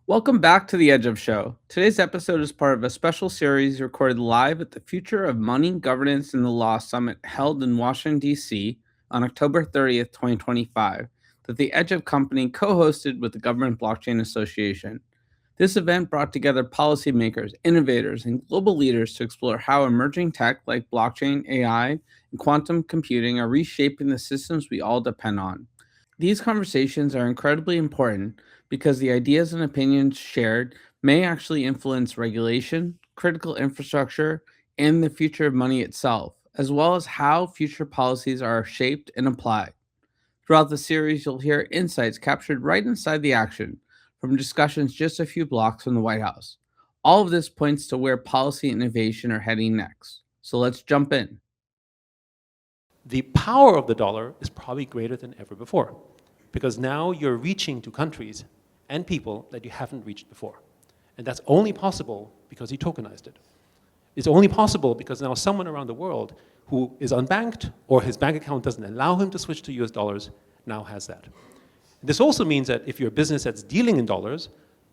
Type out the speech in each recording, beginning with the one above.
Welcome back to the Edge of Show. Today's episode is part of a special series recorded live at the Future of Money, Governance, and the Law Summit held in Washington, D.C. on October 30th, 2025, that the Edge of Company co-hosted with the Government Blockchain Association. This event brought together policymakers, innovators, and global leaders to explore how emerging tech like blockchain, AI, and quantum computing are reshaping the systems we all depend on. These conversations are incredibly important because the ideas and opinions shared may actually influence regulation, critical infrastructure, and the future of money itself, as well as how future policies are shaped and applied. Throughout the series, you'll hear insights captured right inside the action from discussions just a few blocks from the White House. All of this points to where policy and innovation are heading next. So let's jump in. The power of the dollar is probably greater than ever before, because now you're reaching to countries and people that you haven't reached before. And that's only possible because you tokenized it. It's only possible because now someone around the world who is unbanked or his bank account doesn't allow him to switch to US dollars now has that. This also means that if you're a business that's dealing in dollars,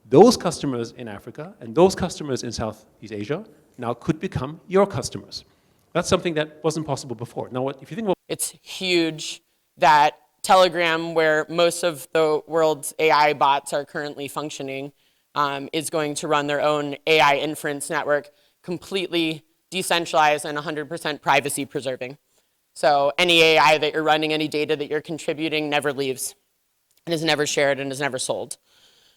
those customers in Africa and those customers in Southeast Asia now could become your customers. That's something that wasn't possible before. Now, if you think about it's huge that Telegram, where most of the world's AI bots are currently functioning, is going to run their own AI inference network, completely decentralized and 100% privacy preserving. So any AI that you're running, any data that you're contributing never leaves and is never shared and is never sold.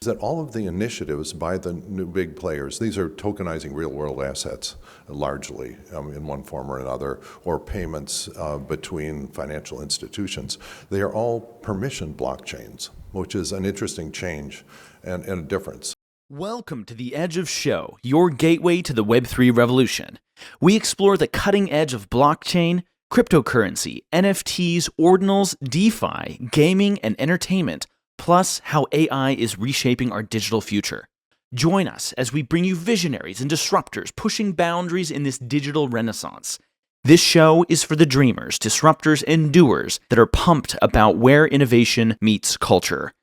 That all of the initiatives by the new big players, these are tokenizing real-world assets largely in one form or another, or payments between financial institutions. They are all permission blockchains, which is an interesting change and a difference. Welcome to the Edge of Show, your gateway to the Web3 revolution. We explore the cutting edge of blockchain, cryptocurrency, NFTs, ordinals, DeFi, gaming, and entertainment, plus how AI is reshaping our digital future. Join us as we bring you visionaries and disruptors pushing boundaries in this digital renaissance. This show is for the dreamers, disruptors, and doers that are pumped about where innovation meets culture.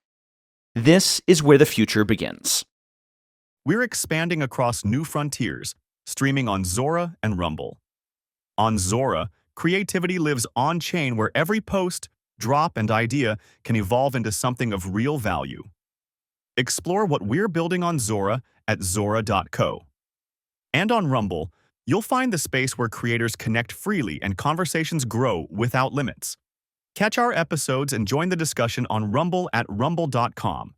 This is where the future begins. We're expanding across new frontiers, streaming on Zora and Rumble. On Zora, creativity lives on-chain where every post, drop, and idea can evolve into something of real value. Explore what we're building on Zora at zora.co. And on Rumble, you'll find the space where creators connect freely and conversations grow without limits. Catch our episodes and join the discussion on Rumble at rumble.com.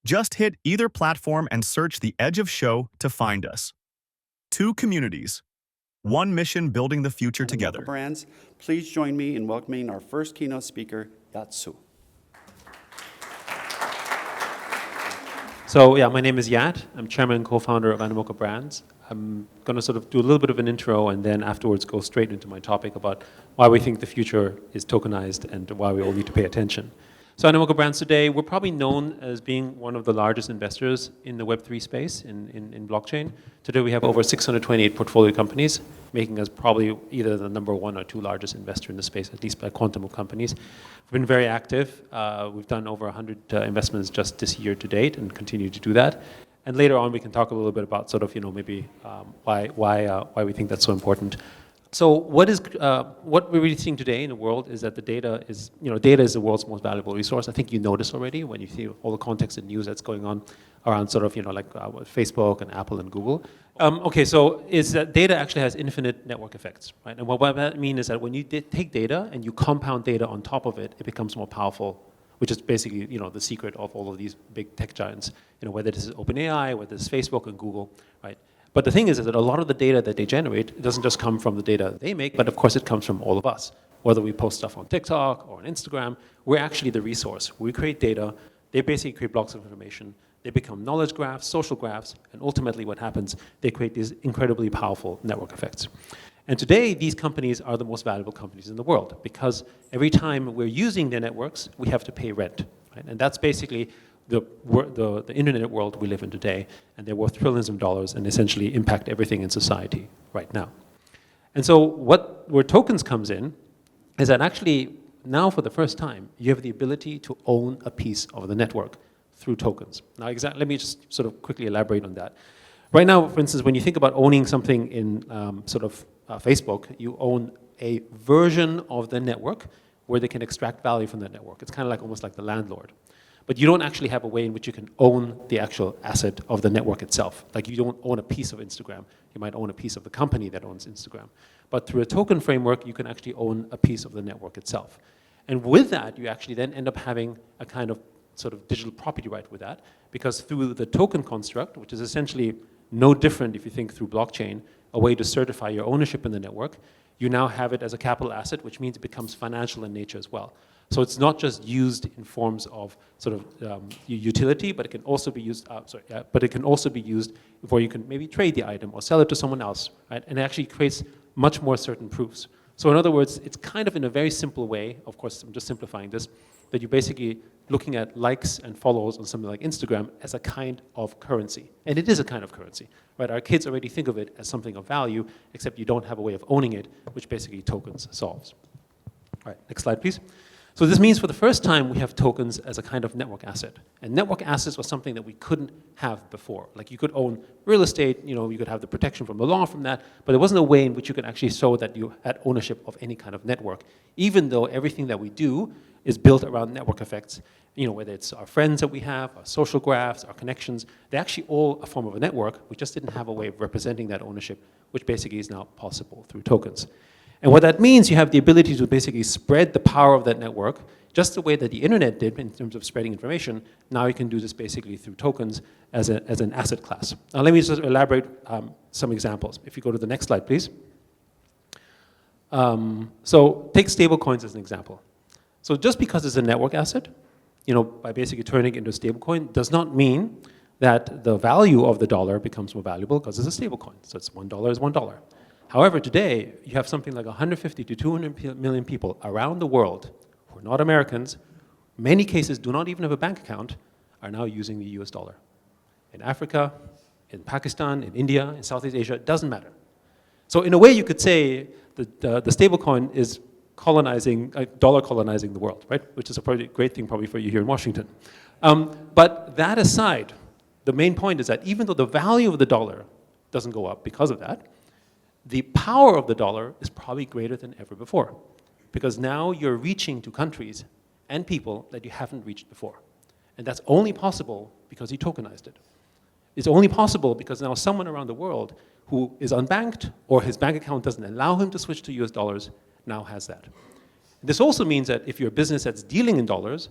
Just hit either platform and search The Edge of Show to find us. Two communities, one mission building the future together. Brands, please join me in welcoming our first keynote speaker, Yat Siu. So yeah, my name is Yat. I'm chairman and co-founder of Animoca Brands. I'm going to sort of do a little bit of an intro and then afterwards go straight into my topic about why we think the future is tokenized and why we all need to pay attention. So Animoca Brands today, we're probably known as being one of the largest investors in the Web3 space in blockchain. Today we have over 628 portfolio companies, making us probably either the number one or two largest investor in the space, at least by quantum of companies. We've been very active. We've done over 100 investments just this year to date and continue to do that. And later on we can talk a little bit about sort of, maybe why we think that's so important. So what we're really seeing today in the world is that the data is the world's most valuable resource. I think you notice already when you see all the context and news that's going on around sort of, Facebook and Apple and Google. Okay, so is that data actually has infinite network effects, right? And what that means is that when you take data and you compound data on top of it, it becomes more powerful, which is basically, the secret of all of these big tech giants, whether this is OpenAI, whether it's Facebook and Google, right? But the thing is that a lot of the data that they generate doesn't just come from the data they make, but of course it comes from all of us. Whether we post stuff on TikTok or on Instagram, we're actually the resource. We create data, they basically create blocks of information, they become knowledge graphs, social graphs, and ultimately what happens, they create these incredibly powerful network effects. And today, these companies are the most valuable companies in the world because every time we're using their networks, we have to pay rent, right? And that's basically the internet world we live in today, and they're worth trillions of dollars and essentially impact everything in society right now. And so where tokens comes in is that actually now for the first time, you have the ability to own a piece of the network through tokens. Now, let me just sort of quickly elaborate on that. Right now, for instance, when you think about owning something in Facebook, you own a version of the network where they can extract value from that network. It's kind of like almost like the landlord. But you don't actually have a way in which you can own the actual asset of the network itself. Like you don't own a piece of Instagram. You might own a piece of the company that owns Instagram. But through a token framework, you can actually own a piece of the network itself. And with that, you actually then end up having a kind of sort of digital property right with that, because through the token construct, which is essentially no different if you think through blockchain, a way to certify your ownership in the network, you now have it as a capital asset, which means it becomes financial in nature as well. So it's not just used in forms of sort of utility, but it can also be used. But it can also be used where you can maybe trade the item or sell it to someone else, right? And it actually creates much more certain proofs. So in other words, it's kind of in a very simple way. Of course, I'm just simplifying this. That you're basically looking at likes and follows on something like Instagram as a kind of currency. And it is a kind of currency, right? Our kids already think of it as something of value, except you don't have a way of owning it, which basically tokens solves. All right, next slide, please. So this means for the first time we have tokens as a kind of network asset. And network assets was something that we couldn't have before. Like you could own real estate, you could have the protection from the law from that, but there wasn't a way in which you could actually show that you had ownership of any kind of network, even though everything that we do is built around network effects. Whether it's our friends that we have, our social graphs, our connections, they're actually all a form of a network. We just didn't have a way of representing that ownership, which basically is now possible through tokens. And what that means, you have the ability to basically spread the power of that network, just the way that the internet did in terms of spreading information. Now you can do this basically through tokens as an asset class. Now let me just elaborate some examples. If you go to the next slide, please. So take stablecoins as an example. So just because it's a network asset, by basically turning it into a stablecoin, does not mean that the value of the dollar becomes more valuable because it's a stablecoin. So it's $1 is $1. However, today, you have something like 150 to 200 million people around the world who are not Americans, many cases do not even have a bank account, are now using the US dollar. In Africa, in Pakistan, in India, in Southeast Asia, it doesn't matter. So in a way, you could say that the stablecoin is dollar colonizing the world, right? Which is a great thing probably for you here in Washington. But that aside, the main point is that even though the value of the dollar doesn't go up because of that, the power of the dollar is probably greater than ever before, because now you're reaching to countries and people that you haven't reached before. And that's only possible because you tokenized it. It's only possible because now someone around the world who is unbanked or his bank account doesn't allow him to switch to US dollars now has that. This also means that if you're a business that's dealing in dollars,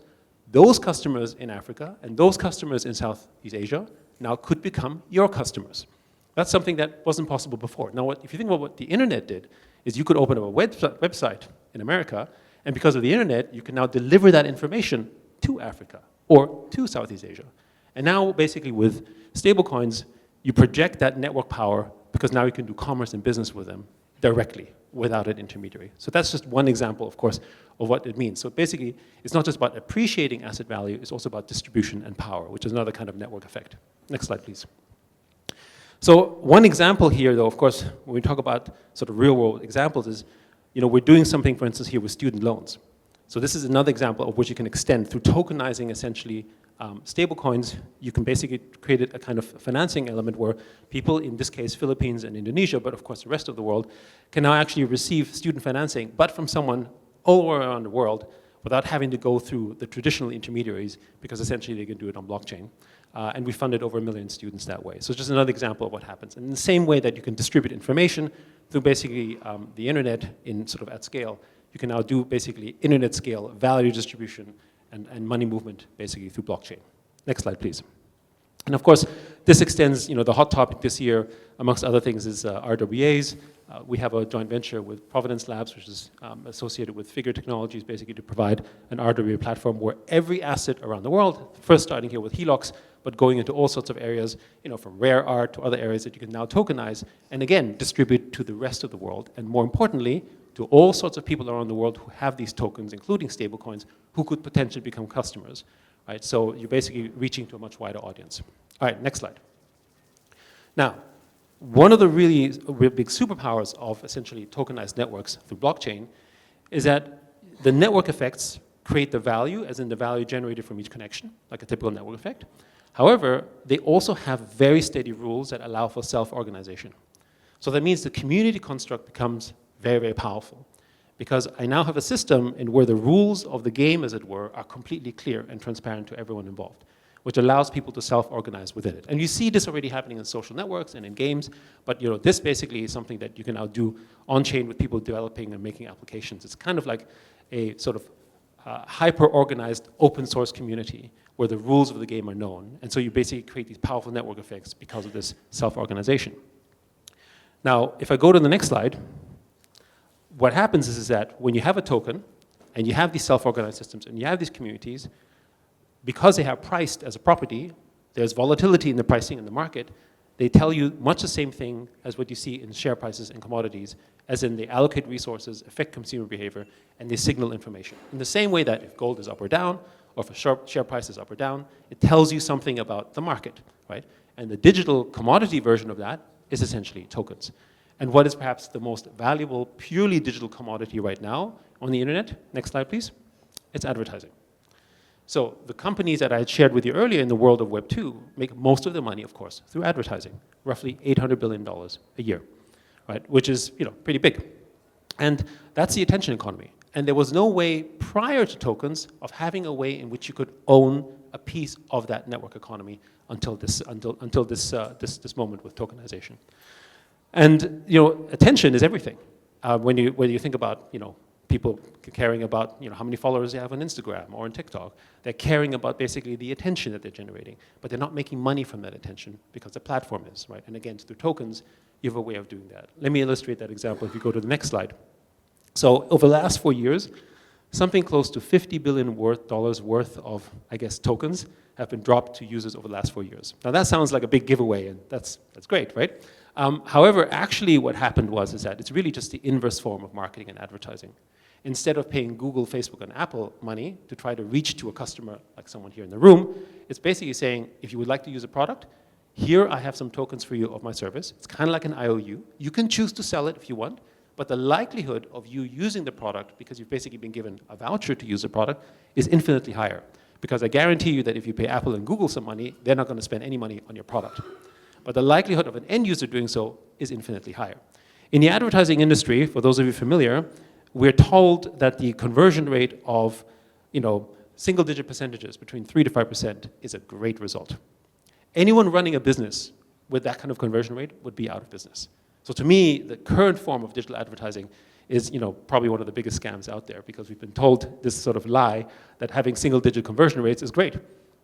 those customers in Africa and those customers in Southeast Asia now could become your customers. That's something that wasn't possible before. Now, if you think about what the internet did, is you could open up a website in America, and because of the internet, you can now deliver that information to Africa or to Southeast Asia. And now, basically, with stablecoins, you project that network power because now you can do commerce and business with them directly without an intermediary. So that's just one example, of course, of what it means. So basically, it's not just about appreciating asset value, it's also about distribution and power, which is another kind of network effect. Next slide, please. So one example here, though, of course, when we talk about sort of real-world examples is, we're doing something, for instance, here with student loans. So this is another example of which you can extend through tokenizing, essentially, stablecoins. You can basically create a kind of financing element where people, in this case, Philippines and Indonesia, but of course the rest of the world, can now actually receive student financing, but from someone all around the world without having to go through the traditional intermediaries, because essentially they can do it on blockchain. And we funded over 1 million students that way. So it's just another example of what happens. And in the same way that you can distribute information through basically the internet in sort of at scale, you can now do basically internet scale value distribution and money movement basically through blockchain. Next slide, please. And of course, this extends, the hot topic this year, amongst other things, is RWAs. We have a joint venture with Providence Labs, which is associated with Figure Technologies, basically to provide an RWA platform where every asset around the world, first starting here with HELOCs, but going into all sorts of areas, from rare art to other areas that you can now tokenize, and again, distribute to the rest of the world, and more importantly, to all sorts of people around the world who have these tokens, including stablecoins, who could potentially become customers, right? So you're basically reaching to a much wider audience. All right, next slide. Now, one of the really big superpowers of essentially tokenized networks through blockchain is that the network effects create the value, as in the value generated from each connection, like a typical network effect. However, they also have very steady rules that allow for self-organization. So that means the community construct becomes very, very powerful, because I now have a system in where the rules of the game, as it were, are completely clear and transparent to everyone involved, which allows people to self-organize within it. And you see this already happening in social networks and in games, but this basically is something that you can now do on-chain with people developing and making applications. It's kind of like a sort of hyper-organized open source community where the rules of the game are known. And so you basically create these powerful network effects because of this self-organization. Now, if I go to the next slide, what happens is that when you have a token and you have these self-organized systems and you have these communities, because they are priced as a property, there's volatility in the pricing in the market, they tell you much the same thing as what you see in share prices and commodities, as in they allocate resources, affect consumer behavior, and they signal information. In the same way that if gold is up or down, or if a share price is up or down, it tells you something about the market, right? And the digital commodity version of that is essentially tokens. And what is perhaps the most valuable, purely digital commodity right now on the internet, next slide please, it's advertising. So the companies that I had shared with you earlier in the world of Web 2 make most of their money, of course, through advertising, roughly $800 billion a year, right? Which is pretty big. And that's the attention economy. And there was no way prior to tokens of having a way in which you could own a piece of that network economy until this moment with tokenization. And attention is everything. When you think about people caring about how many followers they have on Instagram or on TikTok, they're caring about basically the attention that they're generating, but they're not making money from that attention because the platform is, right? And again, through tokens, you have a way of doing that. Let me illustrate that example if you go to the next slide. So over the last 4 years, something close to $50 billion worth of, I guess, tokens have been dropped to users over the last 4 years. Now that sounds like a big giveaway, and that's great, right? However, actually what happened is that it's really just the inverse form of marketing and advertising. Instead of paying Google, Facebook, and Apple money to try to reach to a customer like someone here in the room, it's basically saying, if you would like to use a product, here I have some tokens for you of my service. It's kind of like an IOU. You can choose to sell it if you want, but the likelihood of you using the product, because you've basically been given a voucher to use the product, is infinitely higher. Because I guarantee you that if you pay Apple and Google some money, they're not going to spend any money on your product. But the likelihood of an end user doing so is infinitely higher. In the advertising industry, for those of you familiar, we're told that the conversion rate of single-digit percentages between 3 to 5% is a great result. Anyone running a business with that kind of conversion rate would be out of business. So to me, the current form of digital advertising is probably one of the biggest scams out there, because we've been told this sort of lie that having single-digit conversion rates is great,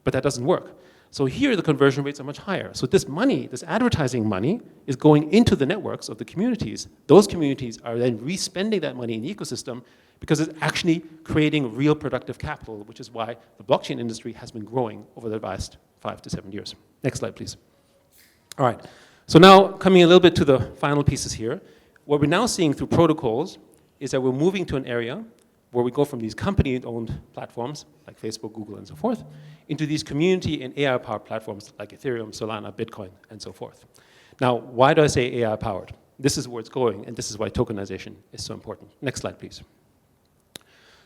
but that doesn't work. So here the conversion rates are much higher. So this money, this advertising money, is going into the networks of the communities. Those communities are then re-spending that money in the ecosystem because it's actually creating real productive capital, which is why the blockchain industry has been growing over the last 5 to 7 years. Next slide, please. All right. So now coming a little bit to the final pieces here, what we're now seeing through protocols is that we're moving to an area where we go from these company-owned platforms like Facebook, Google, and so forth, into these community and AI-powered platforms like Ethereum, Solana, Bitcoin, and so forth. Now, why do I say AI-powered? This is where it's going, and this is why tokenization is so important. Next slide, please.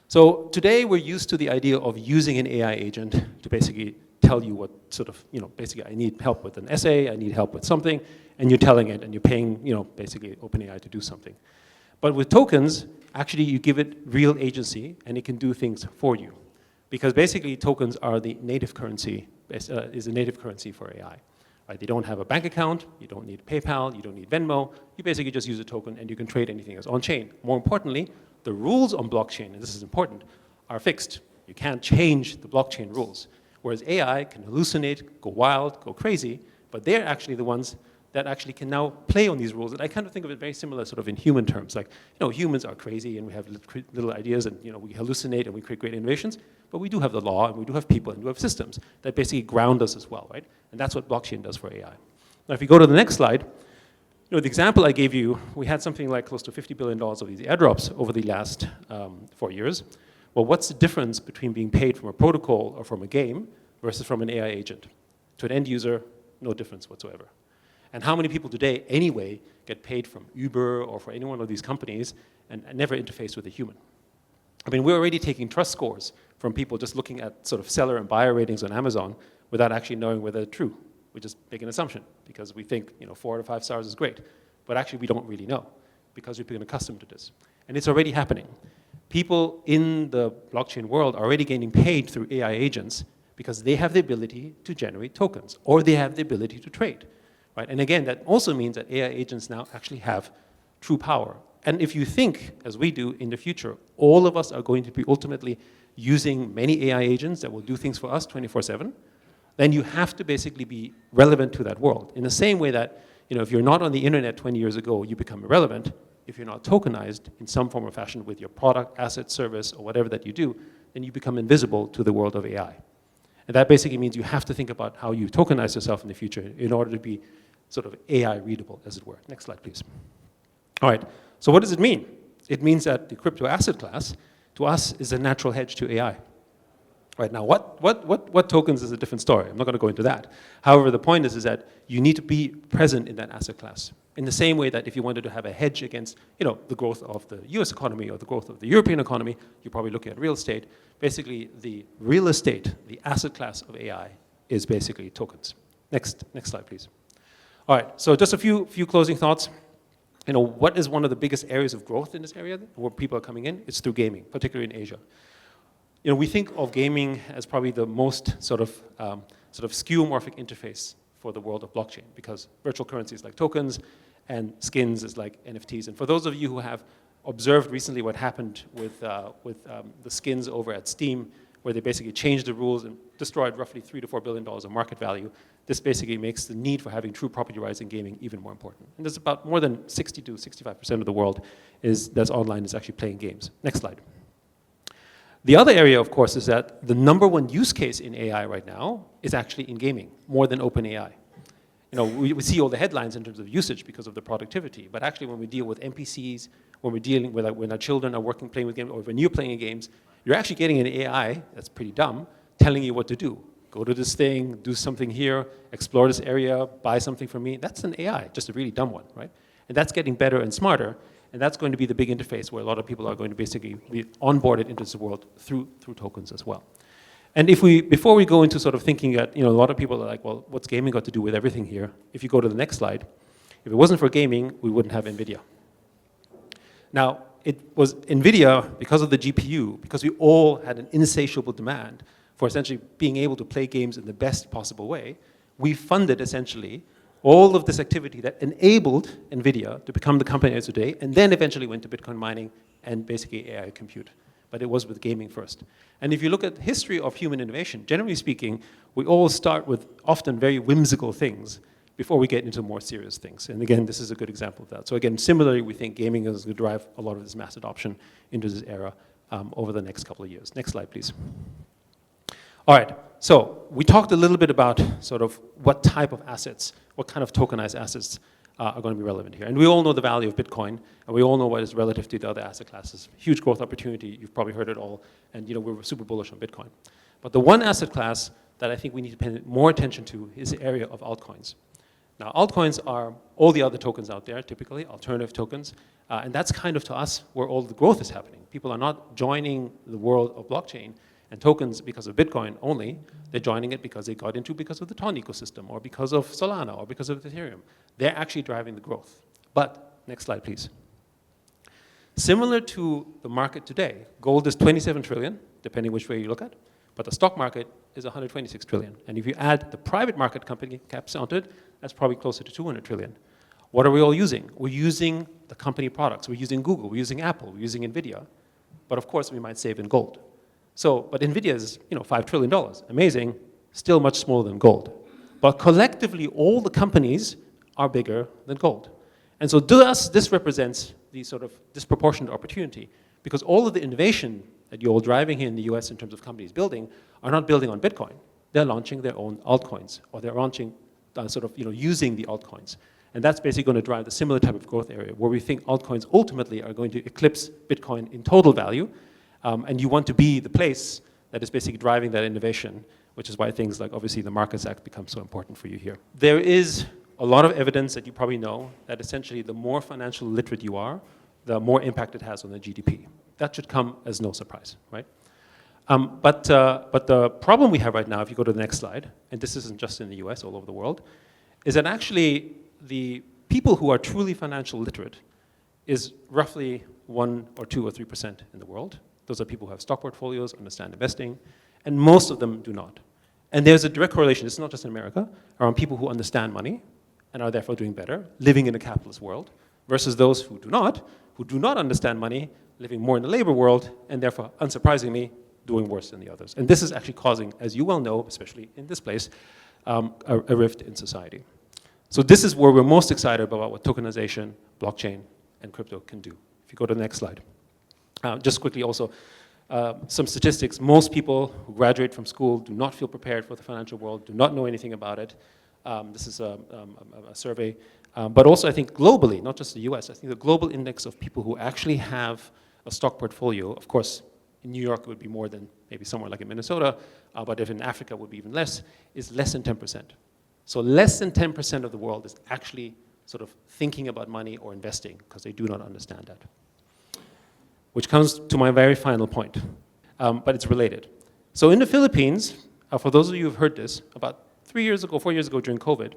So today we're used to the idea of using an AI agent to basically tell you what sort of, basically I need help with an essay, I need help with something, and you're telling it, and you're paying, basically OpenAI to do something. But with tokens, actually you give it real agency, and it can do things for you. Because basically tokens are the native currency, is a native currency for AI. Right? They don't have a bank account, you don't need PayPal, you don't need Venmo, you basically just use a token and you can trade anything else on chain. More importantly, the rules on blockchain, and this is important, are fixed. You can't change the blockchain rules. Whereas AI can hallucinate, go wild, go crazy, but they're actually the ones that actually can now play on these rules. And I kind of think of it very similar sort of in human terms. Like, humans are crazy and we have little ideas and, we hallucinate and we create great innovations, but we do have the law and we do have people and we have systems that basically ground us as well, right? And that's what blockchain does for AI. Now, if you go to the next slide, the example I gave you, we had something like close to $50 billion of these airdrops over the last 4 years. Well, what's the difference between being paid from a protocol or from a game versus from an AI agent? To an end user, no difference whatsoever. And how many people today, anyway, get paid from Uber or for any one of these companies and never interface with a human? I mean, we're already taking trust scores from people just looking at sort of seller and buyer ratings on Amazon without actually knowing whether they're true. We just make an assumption because we think 4 out of 5 stars is great. But actually we don't really know because we've been accustomed to this. And it's already happening. People in the blockchain world are already getting paid through AI agents because they have the ability to generate tokens or they have the ability to trade. Right? And again, that also means that AI agents now actually have true power. And if you think, as we do in the future, all of us are going to be ultimately using many AI agents that will do things for us 24/7, then you have to basically be relevant to that world. In the same way that if you're not on the internet 20 years ago, you become irrelevant. If you're not tokenized in some form or fashion with your product, asset, service, or whatever that you do, then you become invisible to the world of AI. And that basically means you have to think about how you tokenize yourself in the future in order to be sort of AI readable, as it were. Next slide, please. All right, so what does it mean? It means that the crypto asset class, to us, is a natural hedge to AI. Right now, what tokens is a different story. I'm not going to go into that. However, the point is that you need to be present in that asset class. In the same way that if you wanted to have a hedge against the growth of the US economy or the growth of the European economy, you're probably looking at real estate. Basically, the real estate, the asset class of AI, is basically tokens. Next slide, please. All right, so just a few closing thoughts. What is one of the biggest areas of growth in this area where people are coming in? It's through gaming, particularly in Asia. We think of gaming as probably the most sort of skeuomorphic interface for the world of blockchain because virtual currencies like tokens and skins is like NFTs. And for those of you who have observed recently what happened with the skins over at Steam, where they basically changed the rules and destroyed roughly $3 to $4 billion of market value, this basically makes the need for having true property rights in gaming even more important. And there's about more than 60 to 65% of the world that's online is actually playing games. Next slide. The other area, of course, is that the number one use case in AI right now is actually in gaming, more than OpenAI. We see all the headlines in terms of usage because of the productivity, but actually when we deal with NPCs, when we're dealing with when our children are playing with games, or when you're playing games, you're actually getting an AI that's pretty dumb telling you what to do. Go to this thing, do something here, explore this area, buy something from me. That's an AI, just a really dumb one, right? And that's getting better and smarter. And that's going to be the big interface where a lot of people are going to basically be onboarded into this world through tokens as well. And before we go into sort of thinking that, a lot of people are like, well, what's gaming got to do with everything here? If you go to the next slide, if it wasn't for gaming, we wouldn't have NVIDIA. Now, it was NVIDIA, because of the GPU, because we all had an insatiable demand for essentially being able to play games in the best possible way, we funded essentially all of this activity that enabled NVIDIA to become the company it is today, and then eventually went to Bitcoin mining and basically AI compute. But it was with gaming first. And if you look at the history of human innovation, generally speaking, we all start with often very whimsical things before we get into more serious things. And again, this is a good example of that. So again, similarly, we think gaming is going to drive a lot of this mass adoption into this era over the next couple of years. Next slide, please. All right, so we talked a little bit about sort of what type of assets, what kind of tokenized assets are going to be relevant here. And we all know the value of Bitcoin, and we all know what is relative to the other asset classes. Huge growth opportunity, you've probably heard it all, and we're super bullish on Bitcoin. But the one asset class that I think we need to pay more attention to is the area of altcoins. Now, altcoins are all the other tokens out there, typically, alternative tokens, and that's kind of, to us, where all the growth is happening. People are not joining the world of blockchain and tokens because of Bitcoin only. They're joining it because they got into because of the Ton ecosystem, or because of Solana, or because of Ethereum. They're actually driving the growth. But, next slide, please. Similar to the market today, gold is 27 trillion, depending which way you look at, but the stock market is 126 trillion. And if you add the private market company caps onto it, that's probably closer to 200 trillion. What are we all using? We're using the company products. We're using Google, we're using Apple, we're using NVIDIA. But of course, we might save in gold. But NVIDIA is $5 trillion. Amazing, still much smaller than gold. But collectively, all the companies are bigger than gold. And so to us, this represents the sort of disproportionate opportunity, because all of the innovation that you're all driving here in the US in terms of companies building are not building on Bitcoin. They're launching their own altcoins, or they're launching using the altcoins. And that's basically going to drive the similar type of growth area where we think altcoins ultimately are going to eclipse Bitcoin in total value. And you want to be the place that is basically driving that innovation, which is why things like, obviously, the Markets Act become so important for you here. There is a lot of evidence that you probably know that essentially the more financially literate you are, the more impact it has on the GDP. That should come as no surprise, right? But the problem we have right now, if you go to the next slide, and this isn't just in the US, all over the world, is that actually the people who are truly financial literate is roughly 1 or 2 or 3% in the world. Those are people who have stock portfolios, understand investing, and most of them do not. And there's a direct correlation, it's not just in America, around people who understand money and are therefore doing better, living in a capitalist world, versus those who do not understand money, living more in the labor world, and therefore, unsurprisingly, doing worse than the others. And this is actually causing, as you well know, especially in this place, a rift in society. So this is where we're most excited about what tokenization, blockchain, and crypto can do. If you go to the next slide. Just quickly also, some statistics. Most people who graduate from school do not feel prepared for the financial world, do not know anything about it. This is a survey. But also I think globally, not just the US, I think the global index of people who actually have a stock portfolio, of course, in New York it would be more than maybe somewhere like in Minnesota, but if in Africa it would be even less, is less than 10%. So less than 10% of the world is actually sort of thinking about money or investing because they do not understand that. Which comes to my very final point, but it's related. So in the Philippines, for those of you who've heard this, about 4 years ago during COVID,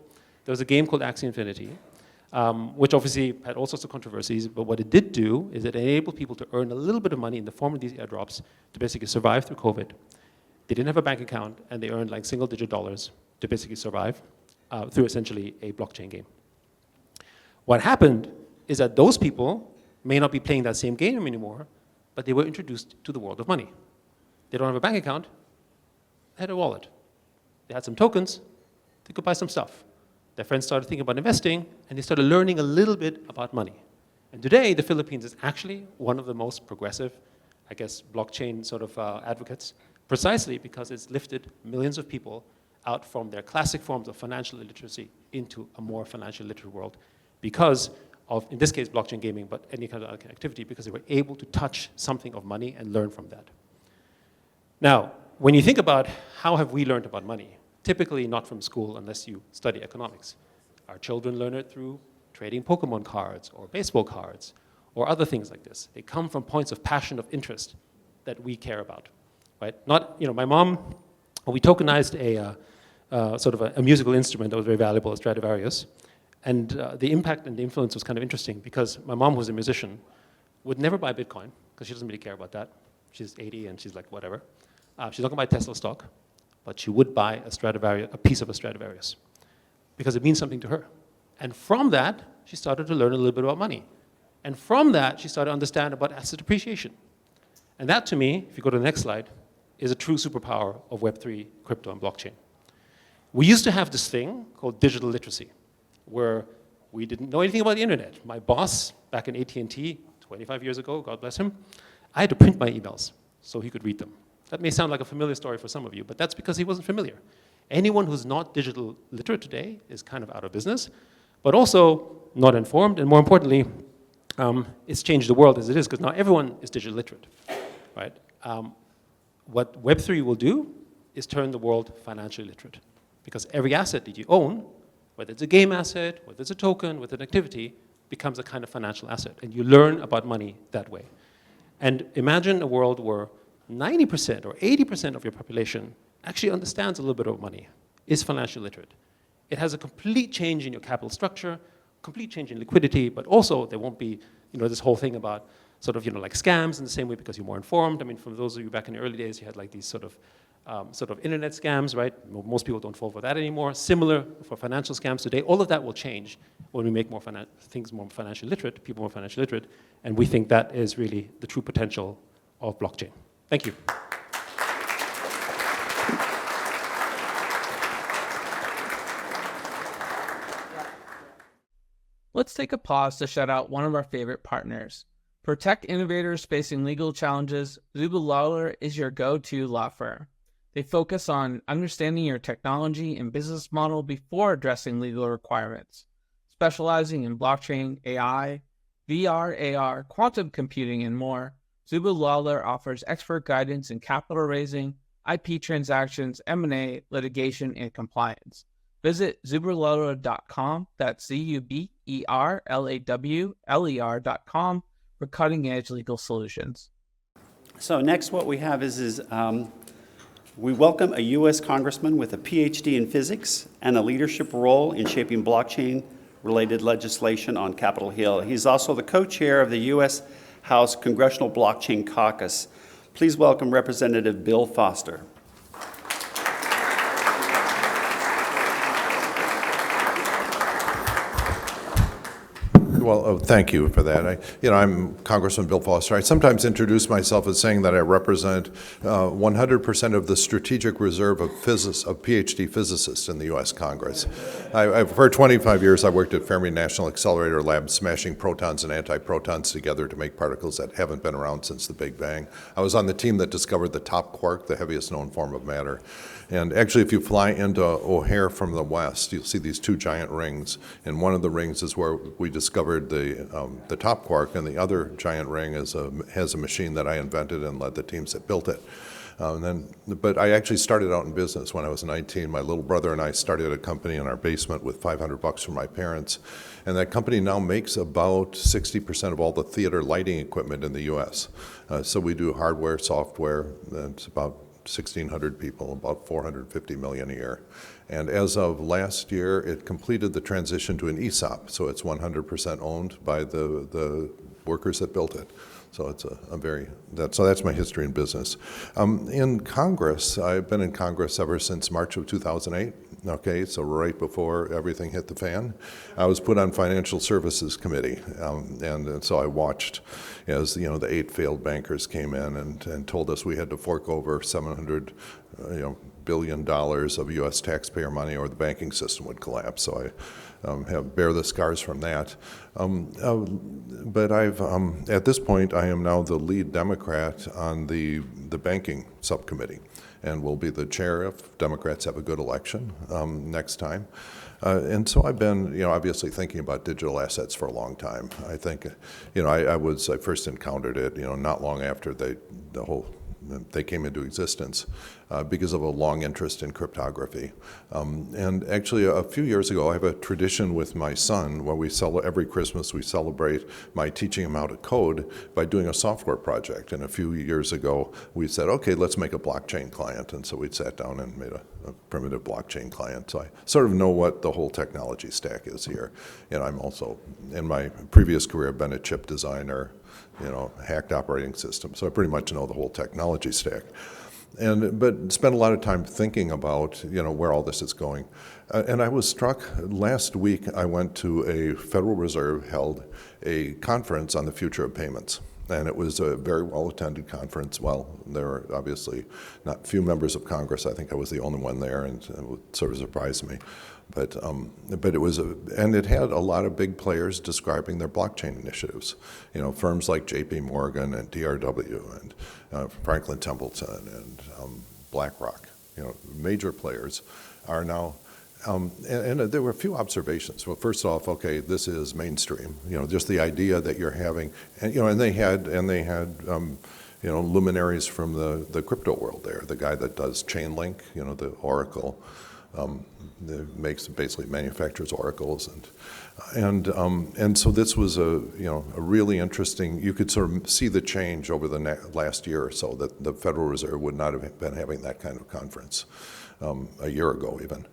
there was a game called Axie Infinity, which obviously had all sorts of controversies, but what it did do is it enabled people to earn a little bit of money in the form of these airdrops to basically survive through COVID. They didn't have a bank account, and they earned like single-digit dollars to basically survive through essentially a blockchain game. What happened is that those people may not be playing that same game anymore, but they were introduced to the world of money. They don't have a bank account, they had a wallet. They had some tokens, they could buy some stuff. Their friends started thinking about investing, and they started learning a little bit about money. And today, the Philippines is actually one of the most progressive, I guess, blockchain sort of advocates, precisely because it's lifted millions of people out from their classic forms of financial illiteracy into a more financial literate world because of, in this case, blockchain gaming, but any kind of activity, because they were able to touch something of money and learn from that. Now, when you think about how have we learned about money, typically not from school unless you study economics. Our children learn it through trading Pokemon cards or baseball cards or other things like this. They come from points of passion, of interest that we care about, right? Not, my mom, we tokenized sort of a musical instrument that was very valuable, a Stradivarius. And the impact and the influence was kind of interesting because my mom, who's a musician, would never buy Bitcoin because she doesn't really care about that. She's 80 and she's like, whatever. She's not gonna buy Tesla stock, but she would buy a piece of a Stradivarius because it means something to her. And from that, she started to learn a little bit about money. And from that, she started to understand about asset appreciation. And that, to me, if you go to the next slide, is a true superpower of Web3, crypto, and blockchain. We used to have this thing called digital literacy, where we didn't know anything about the internet. My boss, back in AT&T, 25 years ago, God bless him, I had to print my emails so he could read them. That may sound like a familiar story for some of you, but that's because he wasn't familiar. Anyone who's not digital literate today is kind of out of business, but also not informed, and more importantly, it's changed the world as it is, because now everyone is digital literate, right? What Web3 will do is turn the world financially literate, because every asset that you own, whether it's a game asset, whether it's a token, whether it's an activity, becomes a kind of financial asset, and you learn about money that way. And imagine a world where 90% or 80% of your population actually understands a little bit of money, is financially literate. It has a complete change in your capital structure, complete change in liquidity, but also there won't be, this whole thing about sort of, like scams in the same way because you're more informed. I mean, for those of you back in the early days, you had like these sort of internet scams, right? Most people don't fall for that anymore. Similar for financial scams today. All of that will change when we make things more financially literate, people more financially literate, and we think that is really the true potential of blockchain. Thank you. Let's take a pause to shout out one of our favorite partners. For tech innovators facing legal challenges, Zuba Lawler is your go-to law firm. They focus on understanding your technology and business model before addressing legal requirements. Specializing in blockchain, AI, VR, AR, quantum computing, and more, Zuba Lawler offers expert guidance in capital raising, IP transactions, M&A, litigation, and compliance. Visit zuberlawler.com, that's ZUBERLAWLER.com, for cutting-edge legal solutions. So next what we have is we welcome a U.S. congressman with a PhD in physics and a leadership role in shaping blockchain-related legislation on Capitol Hill. He's also the co-chair of the U.S. House Congressional Blockchain Caucus. Please welcome Representative Bill Foster. Well, thank you for that. I'm Congressman Bill Foster. I sometimes introduce myself as saying that I represent 100% of the strategic reserve of PhD physicists in the U.S. Congress. For 25 years, I worked at Fermi National Accelerator Lab, smashing protons and antiprotons together to make particles that haven't been around since the Big Bang. I was on the team that discovered the top quark, the heaviest known form of matter. And actually, if you fly into O'Hare from the west, you'll see these two giant rings. And one of the rings is where we discovered the top quark, and the other giant ring has a machine that I invented and led the teams that built it. But I actually started out in business when I was 19. My little brother and I started a company in our basement with $500 from my parents. And that company now makes about 60% of all the theater lighting equipment in the U.S. So we do hardware, software, and it's about 1,600 people, about $450 million a year. And as of last year, it completed the transition to an ESOP, so it's 100% owned by the workers that built it. So it's so that's my history in business. In Congress, I've been in Congress ever since March of 2008. Okay, so right before everything hit the fan, I was put on Financial Services Committee, and so I watched as the 8 failed bankers came in and told us we had to fork over $700 billion of U.S. taxpayer money, or the banking system would collapse. So I bear the scars from that. But at this point, I am now the lead Democrat on the banking subcommittee, and will be the chair if Democrats have a good election next time. And so I've been, obviously thinking about digital assets for a long time. I think, I first encountered it, not long after they came into existence because of a long interest in cryptography. And actually, a few years ago, I have a tradition with my son where every Christmas we celebrate my teaching him how to code by doing a software project. And a few years ago, we said, okay, let's make a blockchain client. And so we sat down and made a primitive blockchain client. So I sort of know what the whole technology stack is here. And I'm also, in my previous career, I've been a chip designer, hacked operating systems. So I pretty much know the whole technology stack. But spent a lot of time thinking about, where all this is going. And I was struck, last week I went to a Federal Reserve held a conference on the future of payments. And it was a very well-attended conference. Well, there were obviously not few members of Congress. I think I was the only one there, and it sort of surprised me. But it was and it had a lot of big players describing their blockchain initiatives. Firms like J.P. Morgan and DRW and Franklin Templeton and BlackRock. Major players are now. And there were a few observations. Well, first off, okay, this is mainstream. Just the idea that you're having, and they had luminaries from the crypto world there. The guy that does Chainlink, the Oracle. Basically manufactures oracles, and so this was a really interesting. You could sort of see the change over the last year or so, that the Federal Reserve would not have been having that kind of conference a year ago even.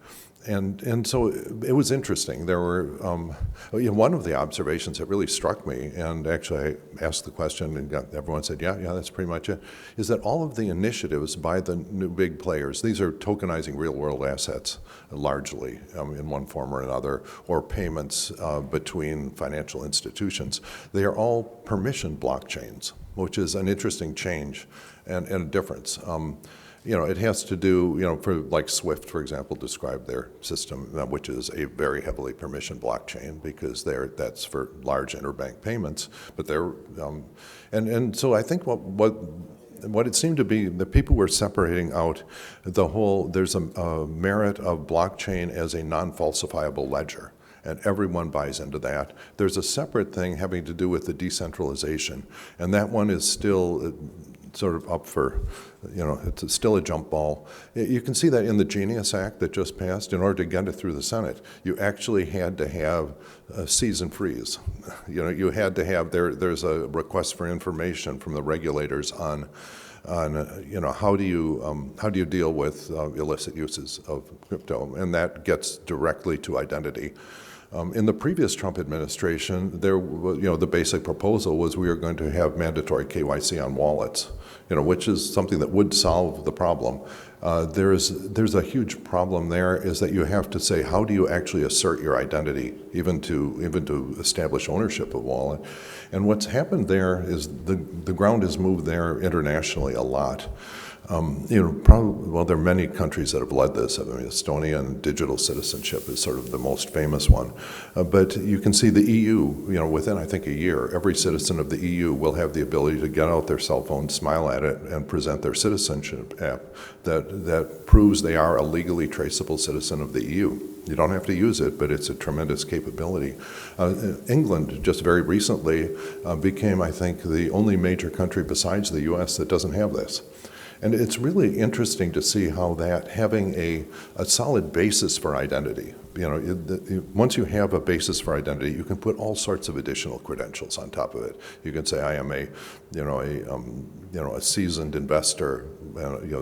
And so it was interesting. There were one of the observations that really struck me, and actually I asked the question and everyone said, yeah, that's pretty much it, is that all of the initiatives by the new big players, these are tokenizing real-world assets largely in one form or another, or payments between financial institutions. They are all permission blockchains, which is an interesting change and a difference. It has to do, for like SWIFT, for example, described their system, which is a very heavily permission blockchain because that's for large interbank payments. But and so I think what it seemed to be, the people were separating out there's a merit of blockchain as a non-falsifiable ledger. And everyone buys into that. There's a separate thing having to do with the decentralization, and that one is still sort of up for, it's still a jump ball. You can see that in the Genius Act that just passed. In order to get it through the Senate, you actually had to have a cease and freeze. You had to have, there's a request for information from the regulators on how do you deal with illicit uses of crypto, and that gets directly to identity. In the previous Trump administration, the basic proposal was we were going to have mandatory KYC on wallets, which is something that would solve the problem. There's a huge problem there, is that you have to say, how do you actually assert your identity, even to establish ownership of wallet? And what's happened there is the ground has moved there internationally a lot. There are many countries that have led this. I mean, Estonia and digital citizenship is sort of the most famous one. But you can see the EU, within, I think, a year, every citizen of the EU will have the ability to get out their cell phone, smile at it, and present their citizenship app that proves they are a legally traceable citizen of the EU. You don't have to use it, but it's a tremendous capability. England, just very recently, became, I think, the only major country besides the US that doesn't have this. And it's really interesting to see how that, having a solid basis for identity, once you have a basis for identity, you can put all sorts of additional credentials on top of it. You can say, I am a seasoned investor,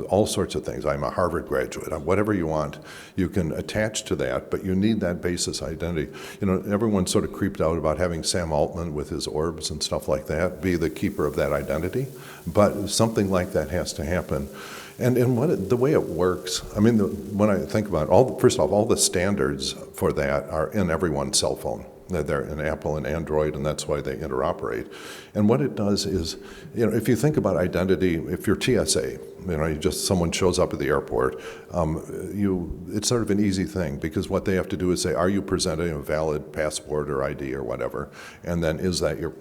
all sorts of things. I'm a Harvard graduate, whatever you want, you can attach to that, but you need that basis identity. Everyone sort of creeped out about having Sam Altman with his orbs and stuff like that be the keeper of that identity, but something like that has to happen. And the way it works, I mean, when I think about it, first off, all the standards for that are in everyone's cell phone. They're in Apple and Android, and that's why they interoperate. And what it does is, if you think about identity, if you're TSA, someone shows up at the airport, it's sort of an easy thing, because what they have to do is say, are you presenting a valid passport or ID or whatever? And then is that your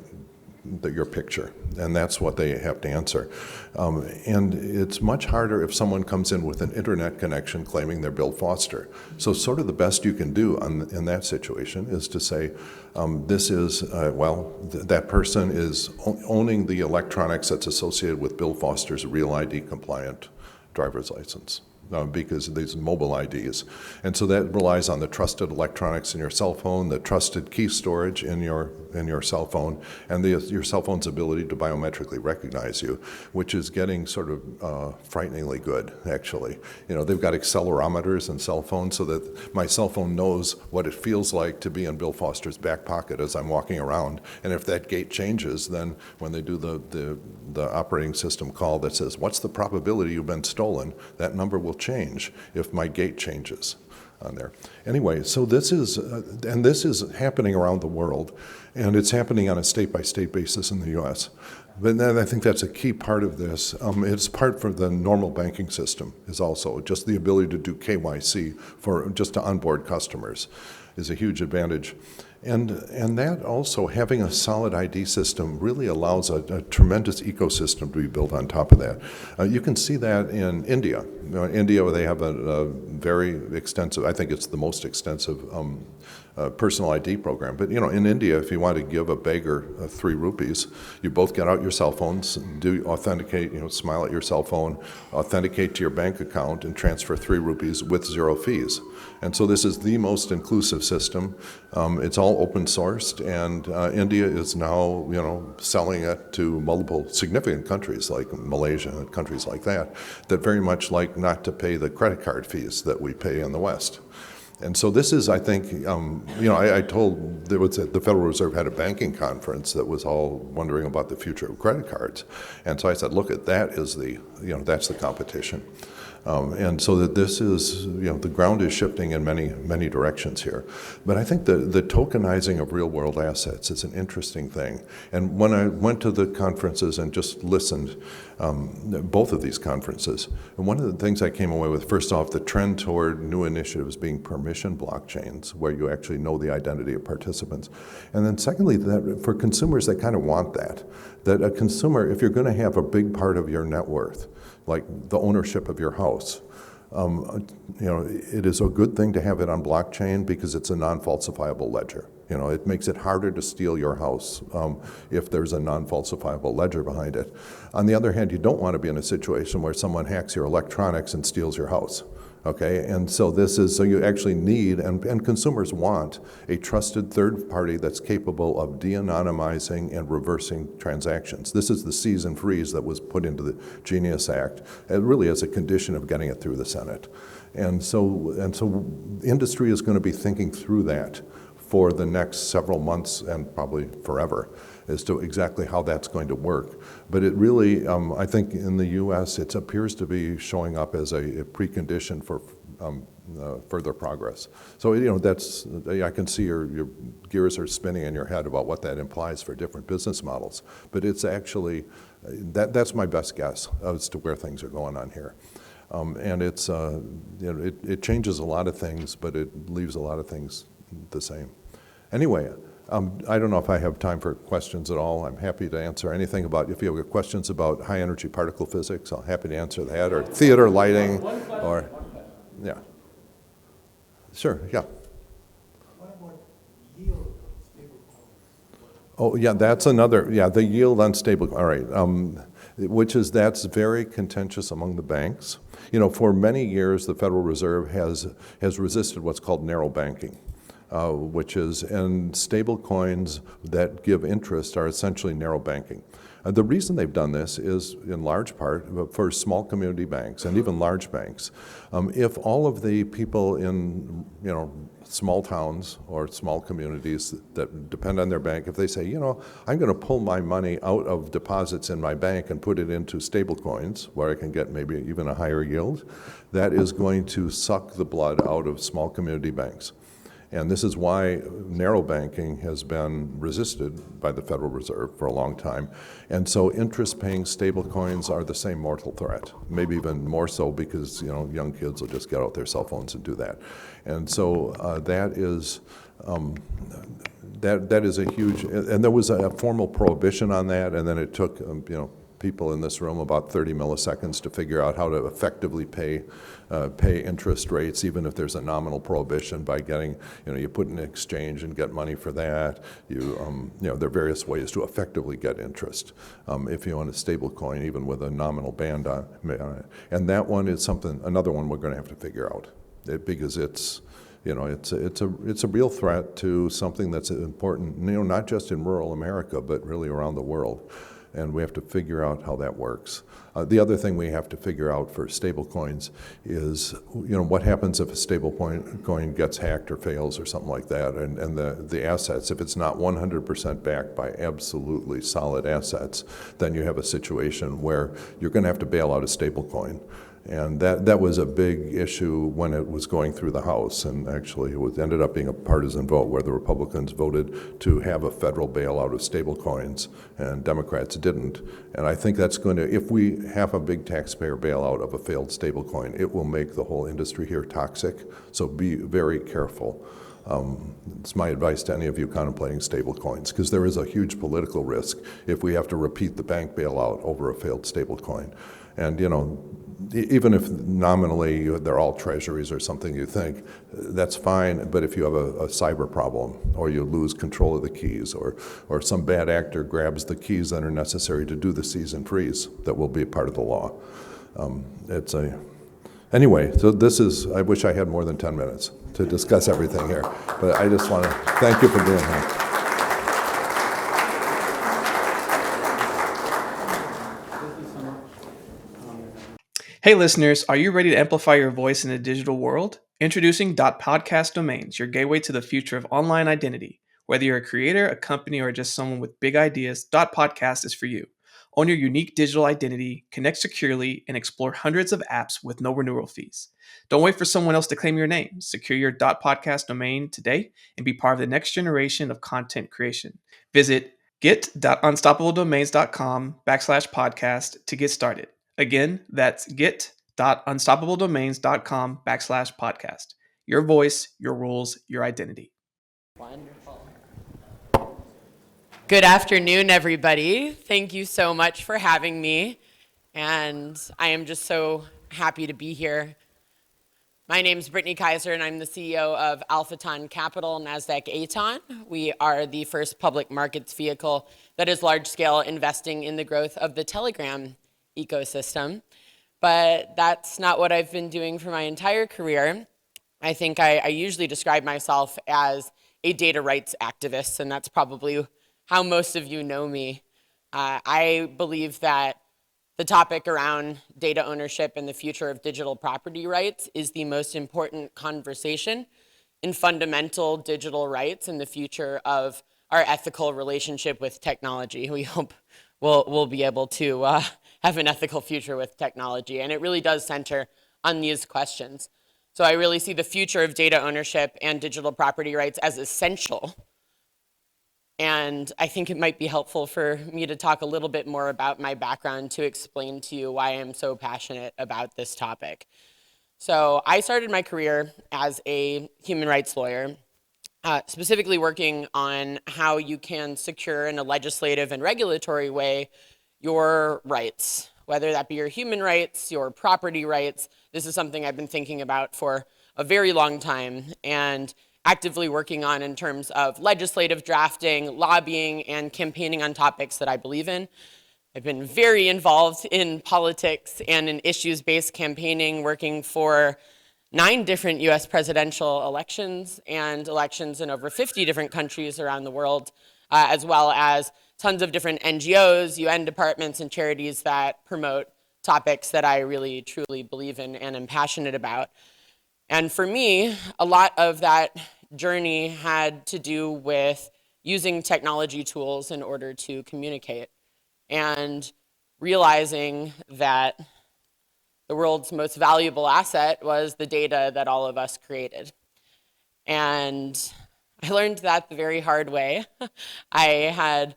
picture? And that's what they have to answer. And it's much harder if someone comes in with an internet connection claiming they're Bill Foster. So sort of the best you can do in that situation is to say, that person is owning the electronics that's associated with Bill Foster's real ID compliant driver's license. Because of these mobile IDs. And so that relies on the trusted electronics in your cell phone, the trusted key storage in your cell phone, and your cell phone's ability to biometrically recognize you, which is getting sort of frighteningly good, actually. They've got accelerometers in cell phones so that my cell phone knows what it feels like to be in Bill Foster's back pocket as I'm walking around. And if that gate changes, then when they do the operating system call that says, what's the probability you've been stolen, that number will change if my gate changes on there. Anyway, so this is happening around the world, and it's happening on a state-by-state basis in the U.S. But then I think that's a key part of this. It's part for the normal banking system is also just the ability to do KYC just to onboard customers is a huge advantage. And that also, having a solid ID system really allows a tremendous ecosystem to be built on top of that. You can see that in India. In India, they have a very extensive, I think it's the most extensive personal ID program. But in India, if you want to give a beggar 3 rupees, you both get out your cell phones, authenticate, smile at your cell phone, authenticate to your bank account, and transfer 3 rupees with 0 fees. And so this is the most inclusive system. It's all open sourced, and India is now, selling it to multiple significant countries like Malaysia and countries like that very much like not to pay the credit card fees that we pay in the West. And so this is, I think, I told the Federal Reserve had a banking conference that was all wondering about the future of credit cards. And so I said, look, that is that's the competition. And so that this is, the ground is shifting in many, many directions here. But I think the tokenizing of real world assets is an interesting thing. And when I went to the conferences and just listened, both of these conferences, and one of the things I came away with, first off, the trend toward new initiatives being permission blockchains, where you actually know the identity of participants. And then secondly, that for consumers, they kind of want that a consumer, if you're going to have a big part of your net worth, like the ownership of your house, it is a good thing to have it on blockchain because it's a non-falsifiable ledger. You know, it makes it harder to steal your house if there's a non-falsifiable ledger behind it. On the other hand, you don't want to be in a situation where someone hacks your electronics and steals your house. Okay, and so so you actually need, and consumers want, a trusted third party that's capable of de-anonymizing and reversing transactions. This is the seize and freeze that was put into the Genius Act, really as a condition of getting it through the Senate. And so industry is going to be thinking through that for the next several months and probably forever as to exactly how that's going to work. But it really, I think in the US, it appears to be showing up as a precondition for further progress. So, you know, I can see your gears are spinning in your head about what that implies for different business models. But it's actually, that's my best guess as to where things are going on here. And it's, you know, it changes a lot of things, but it leaves a lot of things the same. Anyway, I don't know if I have time for questions at all. I'm happy to answer anything about, if you have questions about high energy particle physics, I'm happy to answer that, or theater lighting, or, yeah. Sure, yeah. What about yield on stablecoins? Oh, yeah, that's another, yeah, the yield on stable, all right. That's very contentious among the banks. You know, for many years, the Federal Reserve has resisted what's called narrow banking. And stable coins that give interest are essentially narrow banking. The reason they've done this is in large part for small community banks and even large banks. If all of the people in, you know, small towns or small communities that depend on their bank, if they say, you know, I'm going to pull my money out of deposits in my bank and put it into stable coins where I can get maybe even a higher yield, that is going to suck the blood out of small community banks. And this is why narrow banking has been resisted by the Federal Reserve for a long time. And so interest-paying stable coins are the same mortal threat, maybe even more so because, you know, young kids will just get out their cell phones and do that. And so that is a huge, and there was a formal prohibition on that, and then it took, you know, people in this room about 30 milliseconds to figure out how to effectively pay interest rates, even if there's a nominal prohibition, by getting, you know, you put in an exchange and get money for that. You know, there are various ways to effectively get interest if you own a stable coin, even with a nominal band on it. And that one is another one we're going to have to figure out, because it's, you know, it's a real threat to something that's important, you know, not just in rural America, but really around the world. And we have to figure out how that works. The other thing we have to figure out for stable coins is, you know, what happens if a stable coin gets hacked or fails or something like that, and the assets, if it's not 100% backed by absolutely solid assets, then you have a situation where you're going to have to bail out a stable coin. And that was a big issue when it was going through the House, and actually it ended up being a partisan vote where the Republicans voted to have a federal bailout of stable coins, and Democrats didn't. And I think that's going to, if we have a big taxpayer bailout of a failed stable coin, it will make the whole industry here toxic, so be very careful. It's my advice to any of you contemplating stable coins, because there is a huge political risk if we have to repeat the bank bailout over a failed stable coin. And, you know, even if nominally they're all treasuries or something, you think, that's fine, but if you have a cyber problem, or you lose control of the keys, or some bad actor grabs the keys that are necessary to do the seize and freeze, that will be a part of the law. Anyway, so this is, I wish I had more than 10 minutes to discuss everything here, but I just want to thank you for being here. Hey listeners, are you ready to amplify your voice in a digital world? Introducing .podcast domains, your gateway to the future of online identity. Whether you're a creator, a company, or just someone with big ideas, .podcast is for you. Own your unique digital identity, connect securely, and explore hundreds of apps with no renewal fees. Don't wait for someone else to claim your name. Secure your .podcast domain today and be part of the next generation of content creation. Visit get.unstoppabledomains.com/podcast to get started. Again, that's get.unstoppabledomains.com/podcast. Your voice, your rules, your identity. Wonderful. Good afternoon, everybody. Thank you so much for having me. And I am just so happy to be here. My name is Brittany Kaiser, and I'm the CEO of Alphaton Capital, NASDAQ ATON. We are the first public markets vehicle that is large-scale investing in the growth of the Telegram ecosystem. But that's not what I've been doing for my entire career. I think I usually describe myself as a data rights activist, and that's probably how most of you know me. I believe that the topic around data ownership and the future of digital property rights is the most important conversation in fundamental digital rights and the future of our ethical relationship with technology. We hope we'll be able to have an ethical future with technology, and it really does center on these questions. So I really see the future of data ownership and digital property rights as essential. And I think it might be helpful for me to talk a little bit more about my background to explain to you why I'm so passionate about this topic. So I started my career as a human rights lawyer, specifically working on how you can secure in a legislative and regulatory way your rights, whether that be your human rights, your property rights. This is something I've been thinking about for a very long time and actively working on in terms of legislative drafting, lobbying, and campaigning on topics that I believe in. I've been very involved in politics and in issues-based campaigning, working for 9 different US presidential elections and elections in over 50 different countries around the world, as well as tons of different NGOs, UN departments, and charities that promote topics that I really, truly believe in and am passionate about. And for me, a lot of that journey had to do with using technology tools in order to communicate and realizing that the world's most valuable asset was the data that all of us created. And I learned that the very hard way. I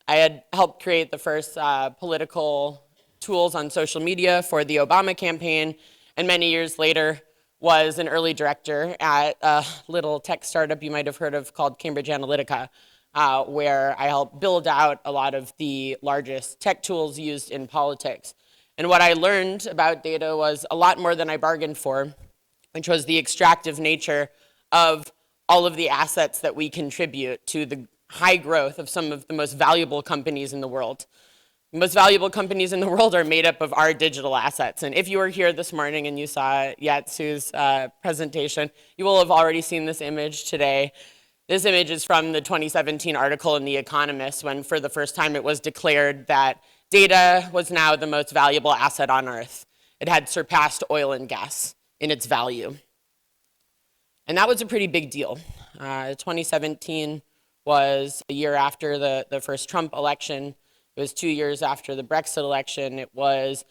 had helped create the first political tools on social media for the Obama campaign, and many years later was an early director at a little tech startup you might have heard of called Cambridge Analytica, where I helped build out a lot of the largest tech tools used in politics. And what I learned about data was a lot more than I bargained for, which was the extractive nature of all of the assets that we contribute to the high growth of some of the most valuable companies in the world. The most valuable companies in the world are made up of our digital assets. And if you were here this morning and you saw Yat Siu's presentation, you will have already seen this image today. This image is from the 2017 article in The Economist, when for the first time it was declared that data was now the most valuable asset on Earth. It had surpassed oil and gas in its value. And that was a pretty big deal. 2017 was a year after the first Trump election. It was 2 years after the Brexit election. It was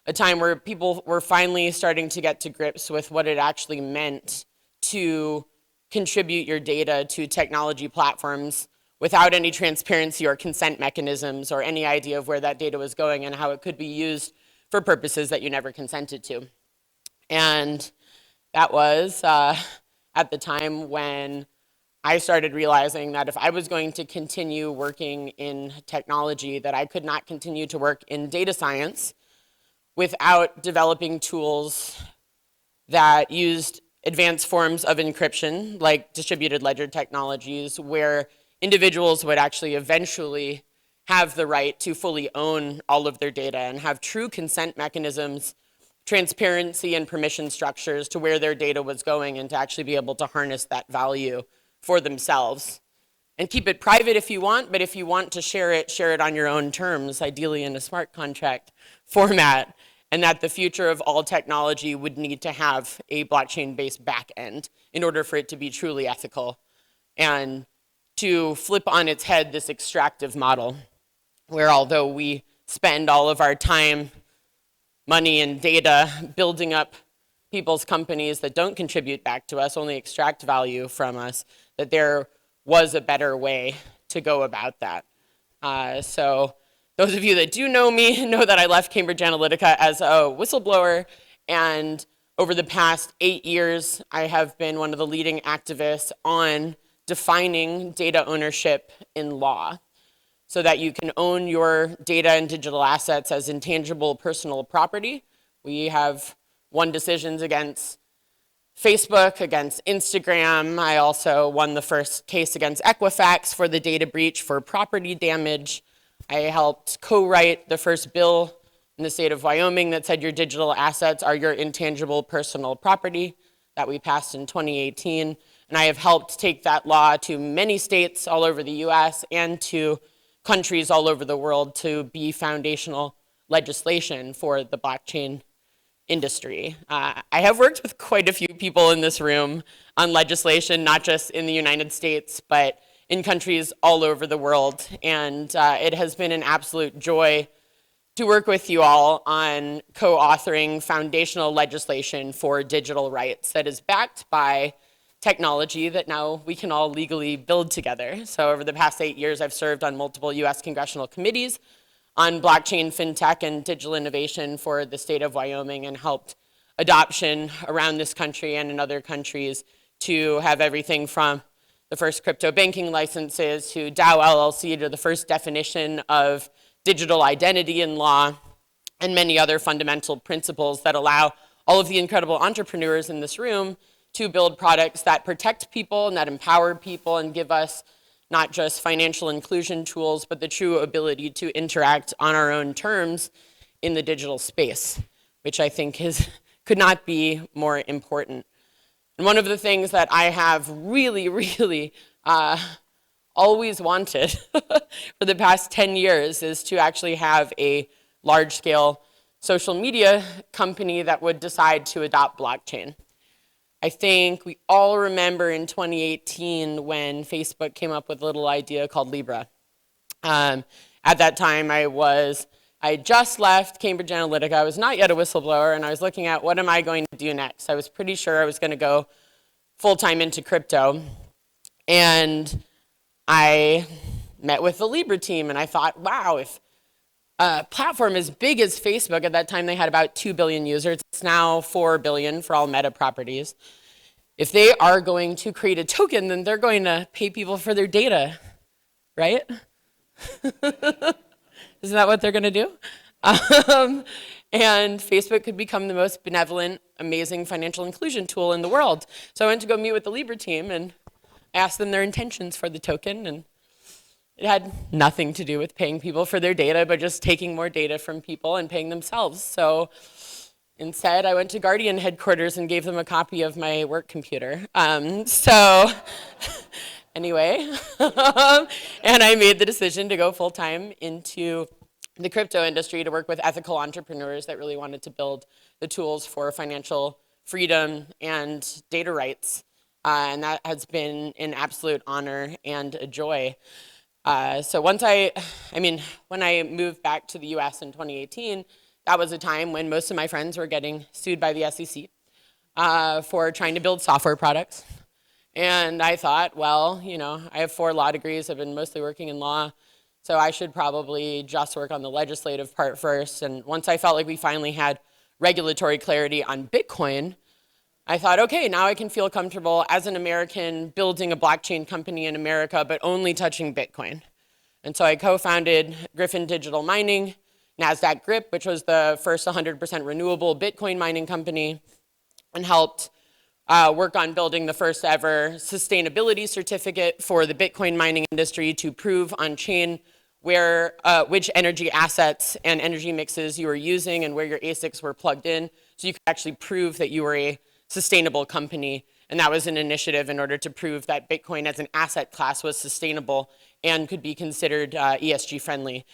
a time where people were finally starting to get to grips with what it actually meant to contribute your data to technology platforms without any transparency or consent mechanisms or any idea of where that data was going and how it could be used for purposes that you never consented to. And that was at the time when I started realizing that if I was going to continue working in technology, that I could not continue to work in data science without developing tools that used advanced forms of encryption, like distributed ledger technologies, where individuals would actually eventually have the right to fully own all of their data and have true consent mechanisms, transparency and permission structures to where their data was going, and to actually be able to harness that value for themselves. And keep it private if you want, but if you want to share it on your own terms, ideally in a smart contract format, and that the future of all technology would need to have a blockchain-based back end in order for it to be truly ethical, and to flip on its head this extractive model, where although we spend all of our time, money, and data building up people's companies that don't contribute back to us, only extract value from us, that there was a better way to go about that. So those of you that do know me know that I left Cambridge Analytica as a whistleblower, and over the past 8 years, I have been one of the leading activists on defining data ownership in law so that you can own your data and digital assets as intangible personal property. We have won decisions against Facebook, against Instagram. I also won the first case against Equifax for the data breach for property damage. I helped co-write the first bill in the state of Wyoming that said your digital assets are your intangible personal property that we passed in 2018. And I have helped take that law to many states all over the US and to countries all over the world to be foundational legislation for the blockchain industry. I have worked with quite a few people in this room on legislation, not just in the United States, but in countries all over the world. And it has been an absolute joy to work with you all on co-authoring foundational legislation for digital rights that is backed by technology that now we can all legally build together. So over the past 8 years, I've served on multiple US congressional committees on blockchain, fintech, and digital innovation for the state of Wyoming, and helped adoption around this country and in other countries to have everything from the first crypto banking licenses to DAO LLC to the first definition of digital identity in law, and many other fundamental principles that allow all of the incredible entrepreneurs in this room to build products that protect people and that empower people and give us not just financial inclusion tools, but the true ability to interact on our own terms in the digital space, which I think could not be more important. And one of the things that I have really always wanted for the past 10 years is to actually have a large-scale social media company that would decide to adopt blockchain. I think we all remember in 2018 when Facebook came up with a little idea called Libra. At that time, I just left Cambridge Analytica. I was not yet a whistleblower, and I was looking at what am I going to do next. I was pretty sure I was going to go full-time into crypto. And I met with the Libra team, and I thought, wow, if a platform as big as Facebook, at that time they had about 2 billion users, it's now 4 billion for all Meta properties. If they are going to create a token, then they're going to pay people for their data, right? Isn't that what they're going to do? And Facebook could become the most benevolent, amazing financial inclusion tool in the world. So I went to go meet with the Libra team and asked them their intentions for the token, and it had nothing to do with paying people for their data, but just taking more data from people and paying themselves. So instead, I went to Guardian headquarters and gave them a copy of my work computer. Anyway, and I made the decision to go full-time into the crypto industry to work with ethical entrepreneurs that really wanted to build the tools for financial freedom and data rights. And that has been an absolute honor and a joy. So when I moved back to the US in 2018, that was a time when most of my friends were getting sued by the SEC for trying to build software products. And I thought, well, I have 4 law degrees. I've been mostly working in law, so I should probably just work on the legislative part first. And once I felt like we finally had regulatory clarity on Bitcoin, I thought, okay, now I can feel comfortable as an American building a blockchain company in America, but only touching Bitcoin. And so I co-founded Griffin Digital Mining, NASDAQ GRIP, which was the first 100% renewable Bitcoin mining company, and helped work on building the first ever sustainability certificate for the Bitcoin mining industry to prove on-chain which energy assets and energy mixes you were using and where your ASICs were plugged in, so you could actually prove that you were a sustainable company. And that was an initiative in order to prove that Bitcoin as an asset class was sustainable and could be considered ESG friendly.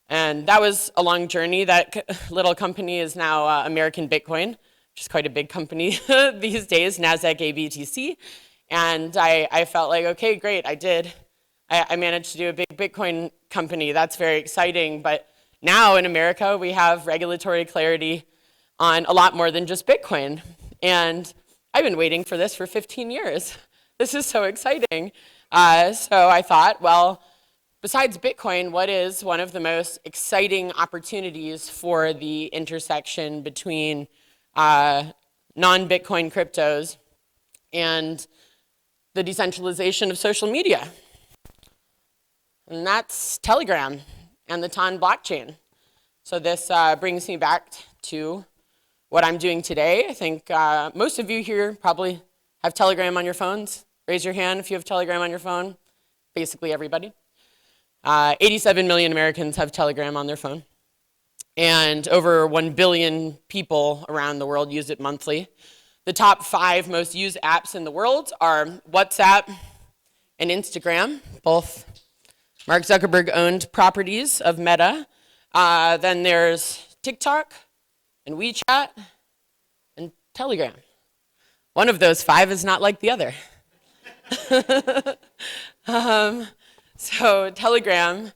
And that was a long journey. That little company is now American Bitcoin, which is quite a big company these days, NASDAQ ABTC. And I felt like, okay, great, I managed to do a big Bitcoin company. That's very exciting. But now in America, we have regulatory clarity on a lot more than just Bitcoin. And I've been waiting for this for 15 years. This is so exciting. So I thought, well, besides Bitcoin, what is one of the most exciting opportunities for the intersection between non-Bitcoin cryptos and the decentralization of social media? And that's Telegram and the TON blockchain. So this brings me back to what I'm doing today. I think most of you here probably have Telegram on your phones. Raise your hand if you have Telegram on your phone. Basically everybody. 87 million Americans have Telegram on their phone. And over 1 billion people around the world use it monthly. The top 5 most used apps in the world are WhatsApp and Instagram, both Mark Zuckerberg-owned properties of Meta. Then there's TikTok and WeChat and Telegram. One of those 5 is not like the other. So Telegram,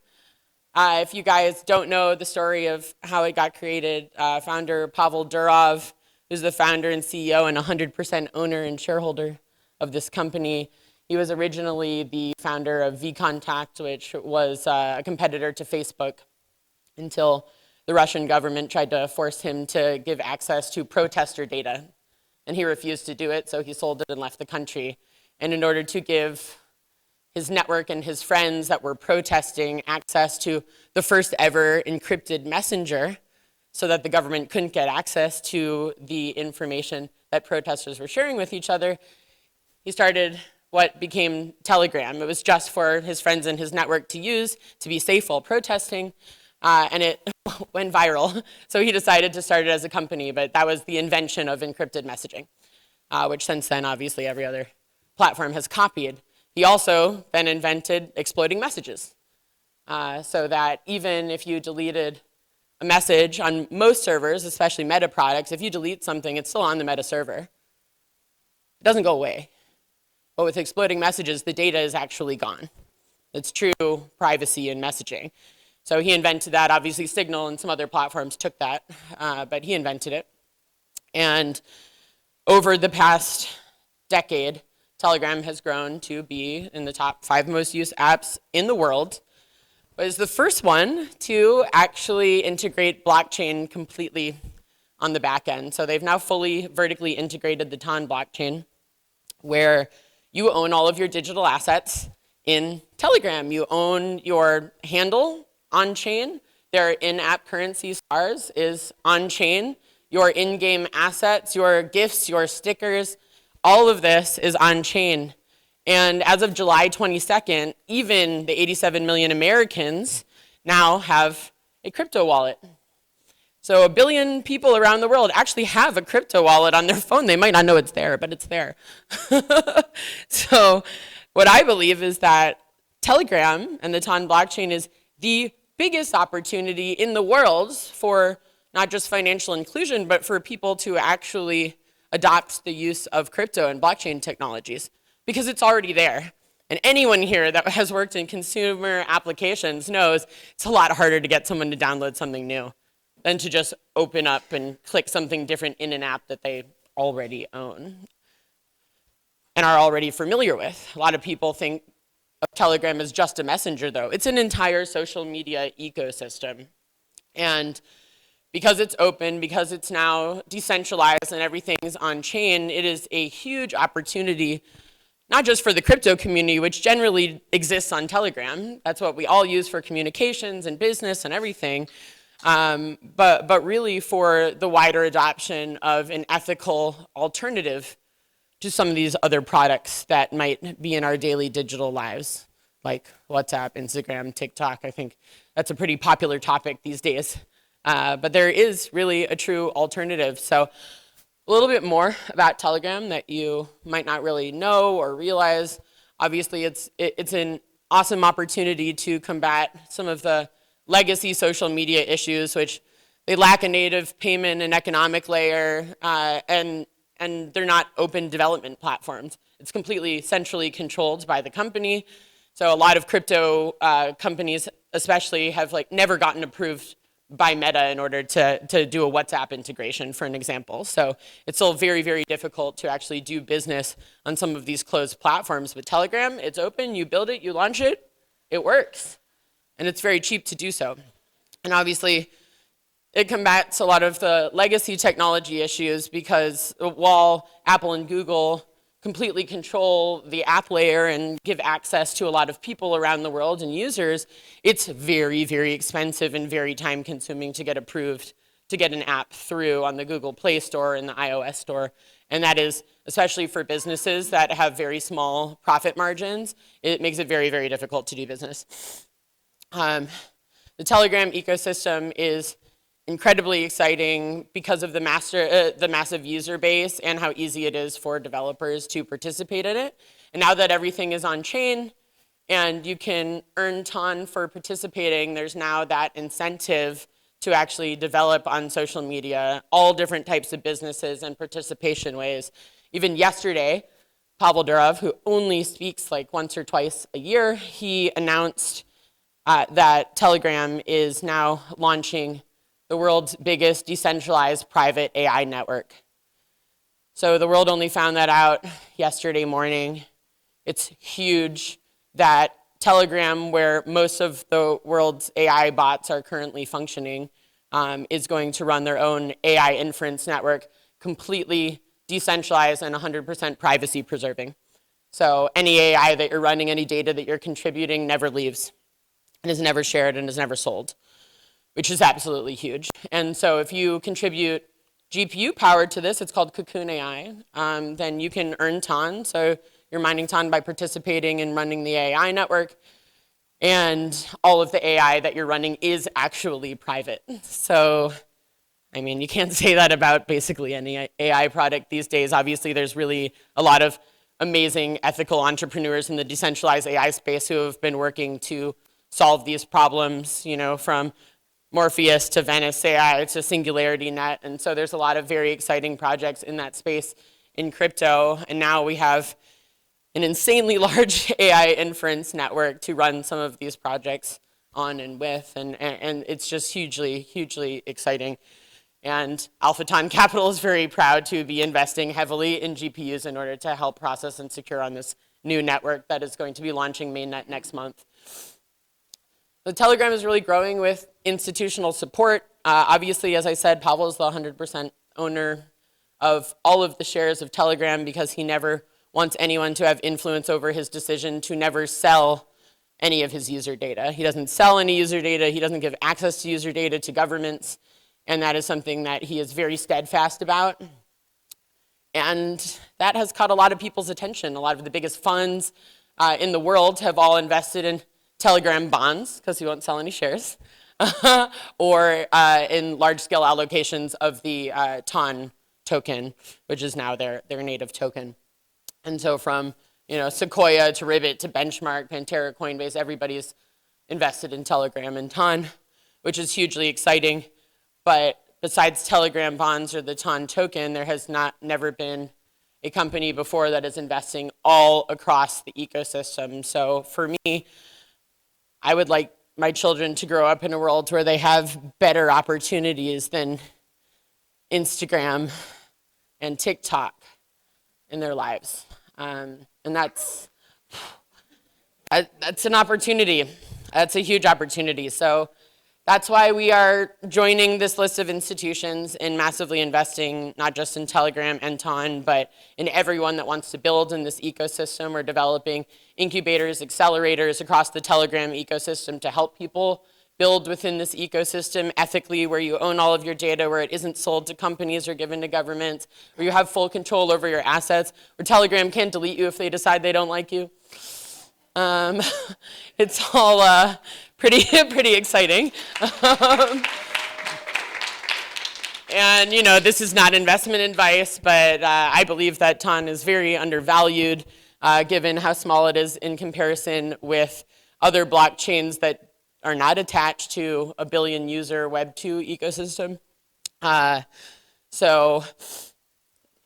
if you guys don't know the story of how it got created, founder Pavel Durov, who's the founder and CEO and 100% owner and shareholder of this company, he was originally the founder of vContact, which was a competitor to Facebook, until the Russian government tried to force him to give access to protester data. And he refused to do it, so he sold it and left the country. And in order to give his network and his friends that were protesting access to the first ever encrypted messenger, so that the government couldn't get access to the information that protesters were sharing with each other, he started what became Telegram. It was just for his friends and his network to use to be safe while protesting, and it went viral. So he decided to start it as a company, but that was the invention of encrypted messaging, which since then, obviously, every other platform has copied. He also then invented exploiting messages, so that even if you deleted a message on most servers, especially Meta products, if you delete something, it's still on the Meta server. It doesn't go away. But with exploiting messages, the data is actually gone. It's true privacy in messaging. So he invented that. Obviously, Signal and some other platforms took that, but he invented it. And over the past decade, Telegram has grown to be in the top 5 most used apps in the world, but is the first one to actually integrate blockchain completely on the back end. So they've now fully vertically integrated the TON blockchain, where you own all of your digital assets in Telegram. You own your handle on-chain. Their in-app currency, SARS, is on-chain. Your in-game assets, your gifts, your stickers, all of this is on-chain. And as of July 22nd, even the 87 million Americans now have a crypto wallet. So 1 billion people around the world actually have a crypto wallet on their phone. They might not know it's there, but it's there. So what I believe is that Telegram and the TON blockchain is the biggest opportunity in the world for not just financial inclusion, but for people to actually adopt the use of crypto and blockchain technologies, because it's already there. And anyone here that has worked in consumer applications knows it's a lot harder to get someone to download something new than to just open up and click something different in an app that they already own and are already familiar with. A lot of people think of Telegram as just a messenger, though. It's an entire social media ecosystem. And because it's open, because it's now decentralized and everything's on chain, it is a huge opportunity, not just for the crypto community, which generally exists on Telegram. That's what we all use for communications and business and everything. But really for the wider adoption of an ethical alternative to some of these other products that might be in our daily digital lives, like WhatsApp, Instagram, TikTok. I think that's a pretty popular topic these days. But there is really a true alternative. So a little bit more about Telegram that you might not really know or realize. Obviously, it's an awesome opportunity to combat some of the legacy social media issues, which they lack a native payment and economic layer, and they're not open development platforms. It's completely centrally controlled by the company. So a lot of crypto companies especially have never gotten approved by Meta in order to do a WhatsApp integration, for an example. So it's still very, very difficult to actually do business on some of these closed platforms. With Telegram, it's open, you build it, you launch it, it works. And it's very cheap to do so. And obviously, it combats a lot of the legacy technology issues, because while Apple and Google completely control the app layer and give access to a lot of people around the world and users, it's very, very expensive and very time consuming to get approved to get an app through on the Google Play Store and the iOS Store. And that is, especially for businesses that have very small profit margins, it makes it very, very difficult to do business. The Telegram ecosystem is incredibly exciting because of the massive user base and how easy it is for developers to participate in it. And now that everything is on chain and you can earn ton for participating, there's now that incentive to actually develop on social media, all different types of businesses and participation ways. Even yesterday, Pavel Durov, who only speaks like once or twice a year, he announced that Telegram is now launching the world's biggest decentralized private AI network. So the world only found that out yesterday morning. It's huge that Telegram, where most of the world's AI bots are currently functioning, is going to run their own AI inference network, completely decentralized and 100% privacy preserving. So any AI that you're running, any data that you're contributing never leaves and is never shared and is never sold, which is absolutely huge. And so if you contribute GPU power to this, it's called Cocoon AI, then you can earn ton. So you're mining ton by participating in running the AI network. And all of the AI that you're running is actually private. So, I mean, you can't say that about basically any AI product these days. Obviously, there's really a lot of amazing ethical entrepreneurs in the decentralized AI space who have been working to solve these problems, you know, from Morpheus to Venice AI to Singularity Net. And so there's a lot of very exciting projects in that space in crypto. And now we have an insanely large AI inference network to run some of these projects on and with. And it's just hugely, hugely exciting. And AlphaTon Capital is very proud to be investing heavily in GPUs in order to help process and secure on this new network that is going to be launching mainnet next month. The Telegram is really growing with institutional support. Obviously, as I said, Pavel is the 100% owner of all of the shares of Telegram because he never wants anyone to have influence over his decision to never sell any of his user data. He doesn't sell any user data. He doesn't give access to user data to governments. And that is something that he is very steadfast about. And that has caught a lot of people's attention. A lot of the biggest funds in the world have all invested in Telegram bonds because he won't sell any shares, or in large-scale allocations of the TON token, which is now their native token. And so from Sequoia to Ribbit to Benchmark, Pantera, Coinbase, everybody's invested in Telegram and TON, which is hugely exciting. But besides Telegram bonds or the TON token, there has never been a company before that is investing all across the ecosystem. So for me, I would like my children to grow up in a world where they have better opportunities than Instagram and TikTok in their lives. And that's an opportunity. That's a huge opportunity. So that's why we are joining this list of institutions in massively investing, not just in Telegram and TON, but in everyone that wants to build in this ecosystem. We're developing incubators, accelerators across the Telegram ecosystem to help people build within this ecosystem ethically, where you own all of your data, where it isn't sold to companies or given to governments, where you have full control over your assets, where Telegram can't delete you if they decide they don't like you. It's all pretty exciting. And this is not investment advice, but I believe that TON is very undervalued given how small it is in comparison with other blockchains that are not attached to a billion user Web 2 ecosystem. So,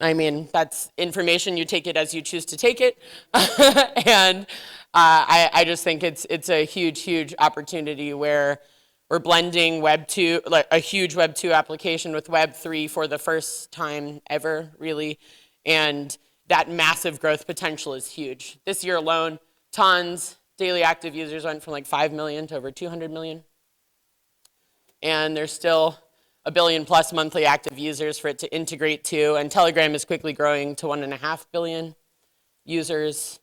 I mean, that's information. You take it as you choose to take it. And I just think it's a huge opportunity where we're blending Web 2, like a huge Web 2 application with Web 3 for the first time ever, really. And that massive growth potential is huge. This year alone, TON's daily active users went from like 5 million to over 200 million. And there's still a billion plus monthly active users for it to integrate to. And Telegram is quickly growing to 1.5 billion users.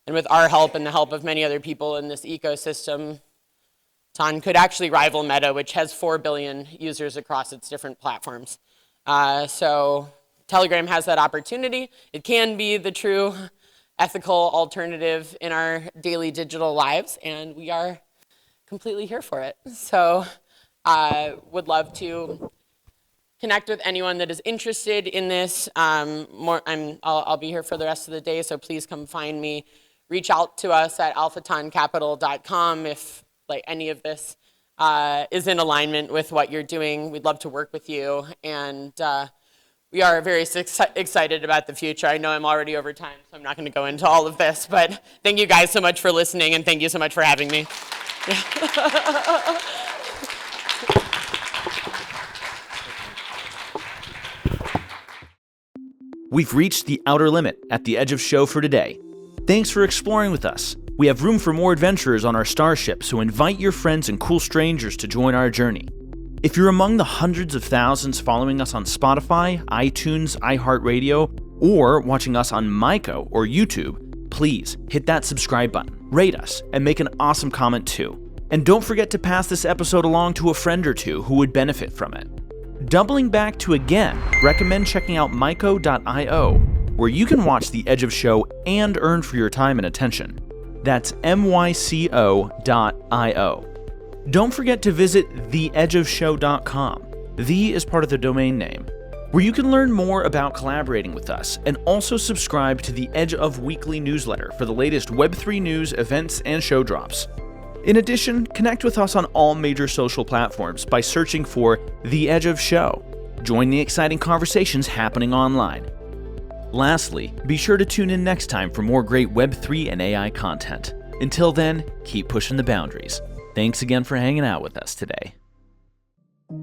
And with our help and the help of many other people in this ecosystem, could actually rival Meta, which has 4 billion users across its different platforms. So Telegram has that opportunity. It can be the true ethical alternative in our daily digital lives, and we are completely here for it. So I would love to connect with anyone that is interested in this. I'll be here for the rest of the day, so please come find me. Reach out to us at alphatoncapital.com if any of this is in alignment with what you're doing. We'd love to work with you, and we are very excited about the future. I know I'm already over time, so I'm not going to go into all of this, but thank you guys so much for listening, and thank you so much for having me. We've reached the outer limit at the edge of show for today. Thanks for exploring with us. We have room for more adventurers on our starship, so invite your friends and cool strangers to join our journey. If you're among the hundreds of thousands following us on Spotify, iTunes, iHeartRadio, or watching us on Myco or YouTube, please hit that subscribe button, rate us, and make an awesome comment too. And don't forget to pass this episode along to a friend or two who would benefit from it. Doubling back to again, recommend checking out myco.io, where you can watch The Edge of Show and earn for your time and attention. That's myco.io. Don't forget to visit theedgeofshow.com. The is part of the domain name, where you can learn more about collaborating with us and also subscribe to the Edge of Weekly newsletter for the latest Web3 news, events, and show drops. In addition, connect with us on all major social platforms by searching for The Edge of Show. Join the exciting conversations happening online. Lastly, be sure to tune in next time for more great Web3 and AI content. Until then, keep pushing the boundaries. Thanks again for hanging out with us today.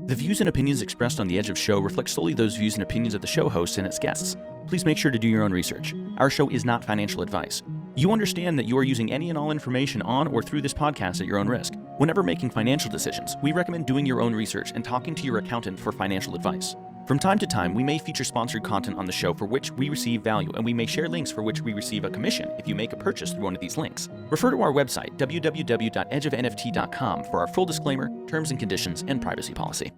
The views and opinions expressed on The Edge of Show reflect solely those views and opinions of the show host and its guests. Please make sure to do your own research. Our show is not financial advice. You understand that you are using any and all information on or through this podcast at your own risk. Whenever making financial decisions, we recommend doing your own research and talking to your accountant for financial advice. From time to time, we may feature sponsored content on the show for which we receive value, and we may share links for which we receive a commission if you make a purchase through one of these links. Refer to our website, www.edgeofnft.com, for our full disclaimer, terms and conditions, and privacy policy.